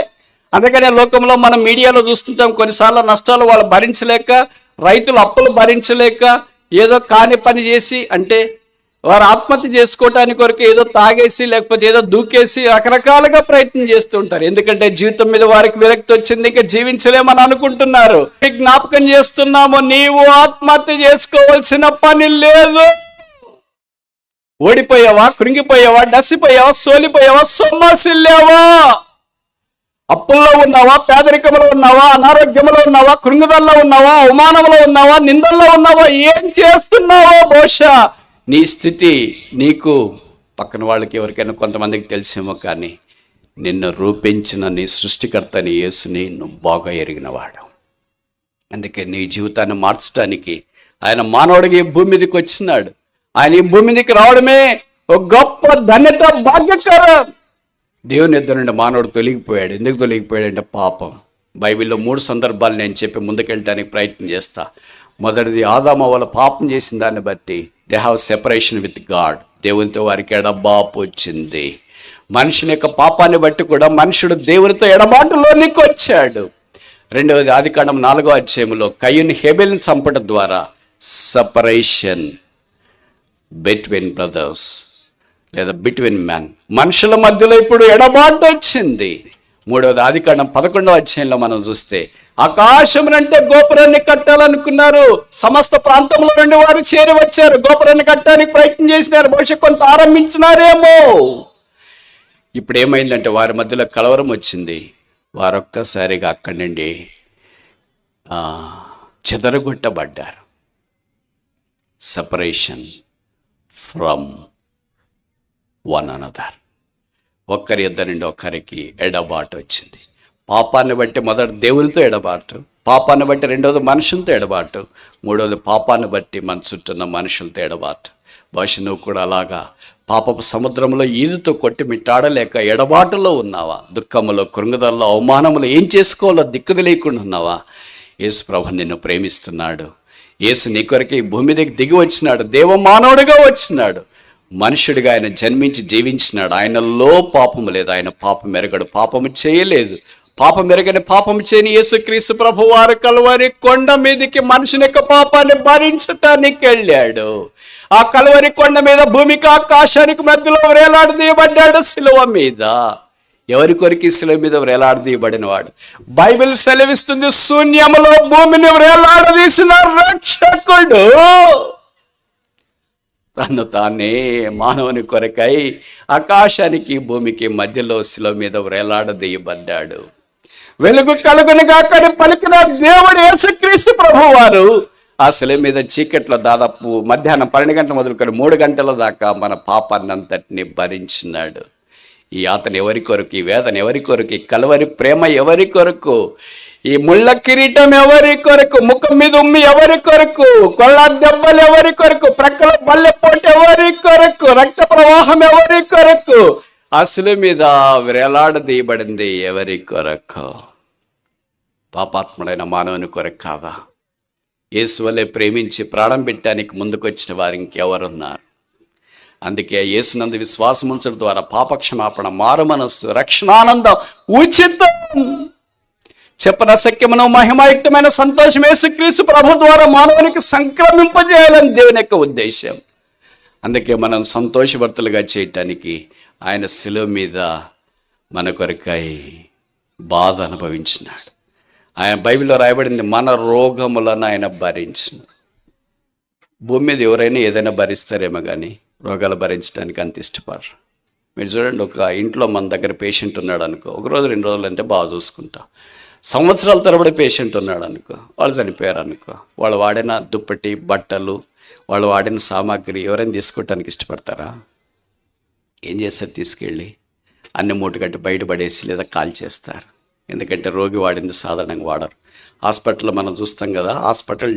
అందుకనే లోకంలో మనం మీడియాలో చూస్తుంటాం, కొన్నిసార్లు నష్టాలు వాళ్ళు భరించలేక, రైతులు అప్పులు భరించలేక ఏదో కాని పని చేసి, అంటే వారు ఆత్మహత్య చేసుకోవటానికి కొరకు ఏదో తాగేసి లేకపోతే ఏదో దూకేసి రకరకాలుగా ప్రయత్నం చేస్తూ ఉంటారు. ఎందుకంటే జీవితం మీద వారికి విరక్తి వచ్చింది, ఇంకా జీవించలేమని అనుకుంటున్నారు. జ్ఞాపకం చేస్తున్నాము, నీవు ఆత్మహత్య చేసుకోవాల్సిన పని లేదు. ఓడిపోయావా, కృంగిపోయావా, డసిపోయావా, సోలిపోయావా, సొమ్మసిల్లావా, అప్పుల్లో ఉన్నావా, పేదరికంలో ఉన్నావా, అనారోగ్యంలో ఉన్నావా, కృంగుదల్లో ఉన్నావా, అవమానంలో ఉన్నావా, నిందల్లో ఉన్నావా, ఏం చేస్తున్నావో బహుశా నీ స్థితి నీకు పక్కన వాళ్ళకి ఎవరికైనా కొంతమందికి తెలిసేమో, కానీ నిన్ను రూపించిన నీ సృష్టికర్తని యేసుని నువ్వు బాగా ఎరిగినవాడు. అందుకే నీ జీవితాన్ని మార్చడానికి ఆయన మానవుడికి ఈ భూమి మీదకి వచ్చినాడు. ఆయన ఈ భూమి మీదకి రావడమే ఒక గొప్ప ధన్యత, భాగ్యకరం. దేవుని ఎదురు నుండి మానవుడు తొలగిపోయాడు. ఎందుకు తొలగిపోయాడు అంటే పాపం. బైబిల్లో 3 సందర్భాలు నేను చెప్పి ముందుకెళ్ళడానికి ప్రయత్నం చేస్తా. మొదటిది, ఆదాము వాళ్ళ పాపం చేసిన దాన్ని బట్టి they have separation with God. దేవునితో వారికి ఎడబాపు వచ్చింది. మనుషుని యొక్క పాపాన్ని బట్టి కూడా మనుషుడు దేవునితో ఎడబాటులోనికి వచ్చాడు. రెండవది, ఆదికాండం 4వ అధ్యాయంలో కయ్యూను హేబెల్ని చంపడం ద్వారా సెపరేషన్ బిట్వీన్ బ్రదర్స్ లేదా బిట్వీన్ మ్యాన్, మనుషుల మధ్యలో ఇప్పుడు ఎడబాటు వచ్చింది. మూడవది, ఆదికాండం 11వ అధ్యాయంలో మనం చూస్తే ఆకాశమునంటే గోపురాన్ని కట్టాలనుకున్నారు. సమస్త ప్రాంతంలో నుండి వారు చేరి వచ్చారు, గోపురాన్ని కట్టడానికి ప్రయత్నం చేసినారు, బహుశా కొంత ఆరంభించినారేమో. ఇప్పుడు ఏమైందంటే వారి మధ్యలో కలవరం వచ్చింది. వారొక్కసారిగా అక్కడి నుండి చెదరగొట్టబడ్డారు. Separation from one another. ఒక్కరి ఇద్దరి నుండి ఒక్కరికి ఎడబాటు వచ్చింది. పాపాన్ని బట్టి మొదటి దేవునితో ఎడబాటు, పాపాన్ని బట్టి రెండవది మనుషులతో ఎడబాటు, మూడవది పాపాన్ని బట్టి మన చుట్టూన్న మనుషులతో ఎడబాటు. బహుశా నువ్వు కూడా అలాగా పాపపు సముద్రంలో ఈదుతో కొట్టి మిట్టాడలేక ఎడబాటులో ఉన్నావా? దుఃఖములో, కృంగుదల్లో, అవమానములో ఏం చేసుకోవాలో దిక్కుది లేకుండా ఉన్నావా? యేసు ప్రభు నిన్ను ప్రేమిస్తున్నాడు. యేసు నీ కొరకు ఈ భూమి దగ్గర దిగి వచ్చినాడు, దేవ మానవుడిగా వచ్చినాడు, మనుషుడిగా ఆయన జన్మించి జీవించినాడు. ఆయనలో పాపము లేదు, ఆయన పాపం ఎరగడు, పాపము చేయలేదు. పాపం ఎరగని, పాపము చేయని యేసుక్రీస్తు ప్రభు వారు కలువరి కొండ మీదకి మనుషుని యొక్క పాపాన్ని భరించటానికి వెళ్ళాడు. ఆ కలువరి కొండ మీద భూమికి ఆకాశానికి మధ్యలో వేలాడదీయబడ్డాడు శిలువ మీద. ఎవరి కొరికి శిలువ మీద వేలాడదీయబడిన వాడు? బైబిల్ సెలవిస్తుంది, శూన్యములో భూమిని వేలాడదీసిన రక్షకుడు తను తానే మానవుని కొరకై ఆకాశానికి భూమికి మధ్యలో శిలువ మీద వేలాడదీయబడ్డాడు. వెలుగు కలుగునుగా కానీ పలికిన దేవుడు యేసుక్రీస్తు ప్రభువారు ఆ శిలువ మీద చీకట్లో దాదాపు మధ్యాహ్నం 12 గంటల మొదలుకొని 3 గంటల దాకా మన పాపాన్ని అంతటిని భరించినాడు. ఈ యాతన ఎవరి కొరకు? ఈ వేదన ఎవరి కొరకు? ఈ కలువరి ప్రేమ ఎవరి కొరకు? ఈ ముళ్ళ కిరీటం ఎవరి కొరకు? ముఖం మీద ఉమ్మి ఎవరి కొరకు? కొళ్ళ దెబ్బలు ఎవరి కొరకు? ప్రక్కల బల్లెపోటు ఎవరి కొరకు? రక్త ప్రవాహం ఎవరి కొరకు? ఆ శిలువ మీద వేలాడదీయబడింది ఎవరి కొరకు? పాపాత్ముడైన మానవుని కొరకు కాదా? యేసు వలె ప్రేమించి ప్రాణం పెట్టడానికి ముందుకొచ్చిన వారు ఇంకెవరున్నారు? అందుకే యేసునందు విశ్వాసం ఉంచడం ద్వారా పాపక్షమాపణ, మారు మనస్సు, రక్షణానందం ఉచితం. చెప్పనశక్యమును మహిమాయుక్తమైన సంతోషం యేసుక్రీస్తు ప్రభు ద్వారా మానవునికి సంక్రమింపజేయాలని దేవుని యొక్క ఉద్దేశం. అందుకే మనం సంతోషభర్తలుగా చేయటానికి ఆయన శిలువ మీద మన కొరకై బాధ అనుభవించినాడు. ఆయన బైబిల్లో రాయబడింది, మన రోగములను ఆయన భరించిన. భూమి మీద ఎవరైనా ఏదైనా భరిస్తారేమో కానీ రోగాలు భరించడానికి అంత ఇష్టపడరు. మీరు చూడండి, ఒక ఇంట్లో మన దగ్గర పేషెంట్ ఉన్నాడు అనుకో, 1 రోజు 2 రోజులు అంటే బాగా చూసుకుంటాం. సంవత్సరాల తరబడి పేషెంట్ ఉన్నాడు అనుకో, వాళ్ళు చనిపోయారు అనుకో, వాళ్ళు వాడిన దుప్పటి, బట్టలు, వాళ్ళు వాడిన సామాగ్రి ఎవరైనా తీసుకోవటానికి ఇష్టపడతారా? ఏం చేస్తారు? తీసుకెళ్ళి అన్ని మూటగట్టి బయటపడేసి లేదా కాల్ చేస్తారు. ఎందుకంటే రోగి వాడింది సాధారణంగా వాడరు. హాస్పిటల్లో మనం చూస్తాం కదా, హాస్పిటల్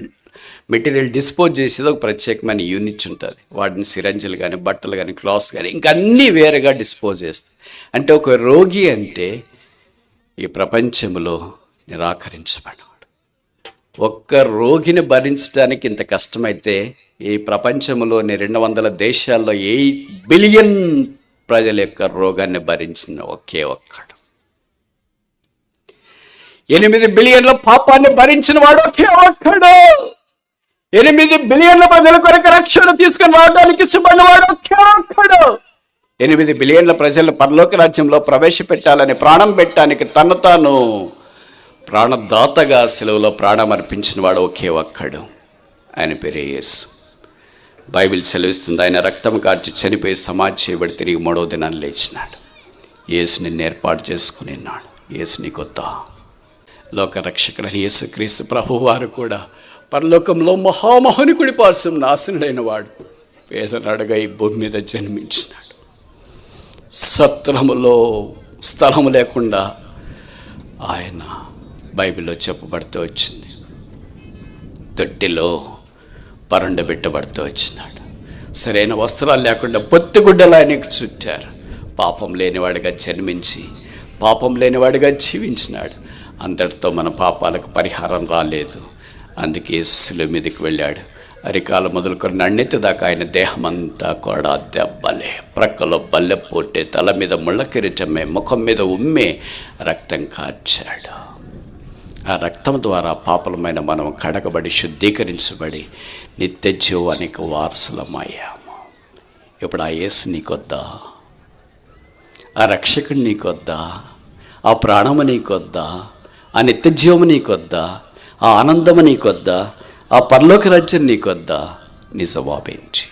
మెటీరియల్ డిస్పోజ్ చేసేది ఒక ప్రత్యేకమైన యూనిట్ ఉంటుంది. వాటిని సిరంజులు కానీ, బట్టలు కానీ, క్లాత్స్ కానీ ఇంకా అన్నీ వేరుగా డిస్పోజ్ చేస్తాయి. అంటే ఒక రోగి అంటే ఈ ప్రపంచంలో నిరాకరించబడ్డాడు. ఒక్క రోగిని భరించడానికి ఇంత కష్టమైతే ఈ ప్రపంచంలోని 200 దేశాల్లో 8 బిలియన్ ప్రజల యొక్క రోగాన్ని భరించిన ఒకే ఒక్కడు. 8 బిలియన్ల పాపాన్ని భరించిన వాడు ఒకే ఒక్కడు. 8 బిలియన్ల ప్రజల కొరకు రక్షణ తీసుకుని రావడానికి ఇష్టపడిన వాడు ఒకే ఒక్కడు. 8 బిలియన్ల ప్రజలు పరలోక రాజ్యంలో ప్రవేశపెట్టాలని ప్రాణం పెట్టడానికి తను తాను ప్రాణదాతగా సెలవులో ప్రాణం అర్పించిన వాడు ఒకే ఒక్కడు. ఆయన పేరే యేసు. బైబిల్ సెలవిస్తుంది, ఆయన రక్తం కార్చి చనిపోయి సమాధి చేయబడి తిరిగి 3వ దినాన్ని లేచినాడు. యేసు నిన్ను ఏర్పాటు చేసుకున్నాడు. యేసు నీకొద్దా? లోకరక్షకుడు యేసుక్రీస్తు ప్రభు వారు కూడా పరలోకంలో మహామహునికుడి పార్శ్వం నాశనుడైన వాడు పేదనాడుగా ఈ భూమి మీద జన్మించినాడు. సత్రములో స్థలము లేకుండా ఆయన బైబిల్లో చెప్పబడుతూ వచ్చింది. తొట్టిలో పరుండబెట్టబడుతూ వచ్చినాడు. సరైన వస్త్రాలు లేకుండా పొత్తిగుడ్డలు ఆయనకు చుట్టారు. పాపం లేనివాడిగా జన్మించి పాపం లేనివాడిగా జీవించినాడు. అంతటితో మన పాపాలకు పరిహారం రాలేదు. అందుకే శిలువ మీదకి వెళ్ళాడు. అరికాలు మొదలుకొని నన్నెత్తి దాకా ఆయన దేహమంతా కూడా దెబ్బలే, ప్రక్కలో బల్లె పోటే, తల మీద ముళ్ళ కిరీటమే, ముఖం మీద ఉమ్మే రక్తం కార్చాడు. ఆ రక్తం ద్వారా పాపలమైన మనం కడగబడి శుద్ధీకరించబడి నిత్య జీవానికి వారసులమయ్యాము. ఇప్పుడు ఆ యేసు నీకొద్దా? ఆ రక్షకుడు నీకొద్దా? ఆ ప్రాణము నీకొద్దా? ఆ నిత్య జీవము నీకొద్దా? ఆ ఆనందము నీకొద్దా? ఆ పరలోక రాజ్యం నీకొద్దా? నీ జవాబేంటి?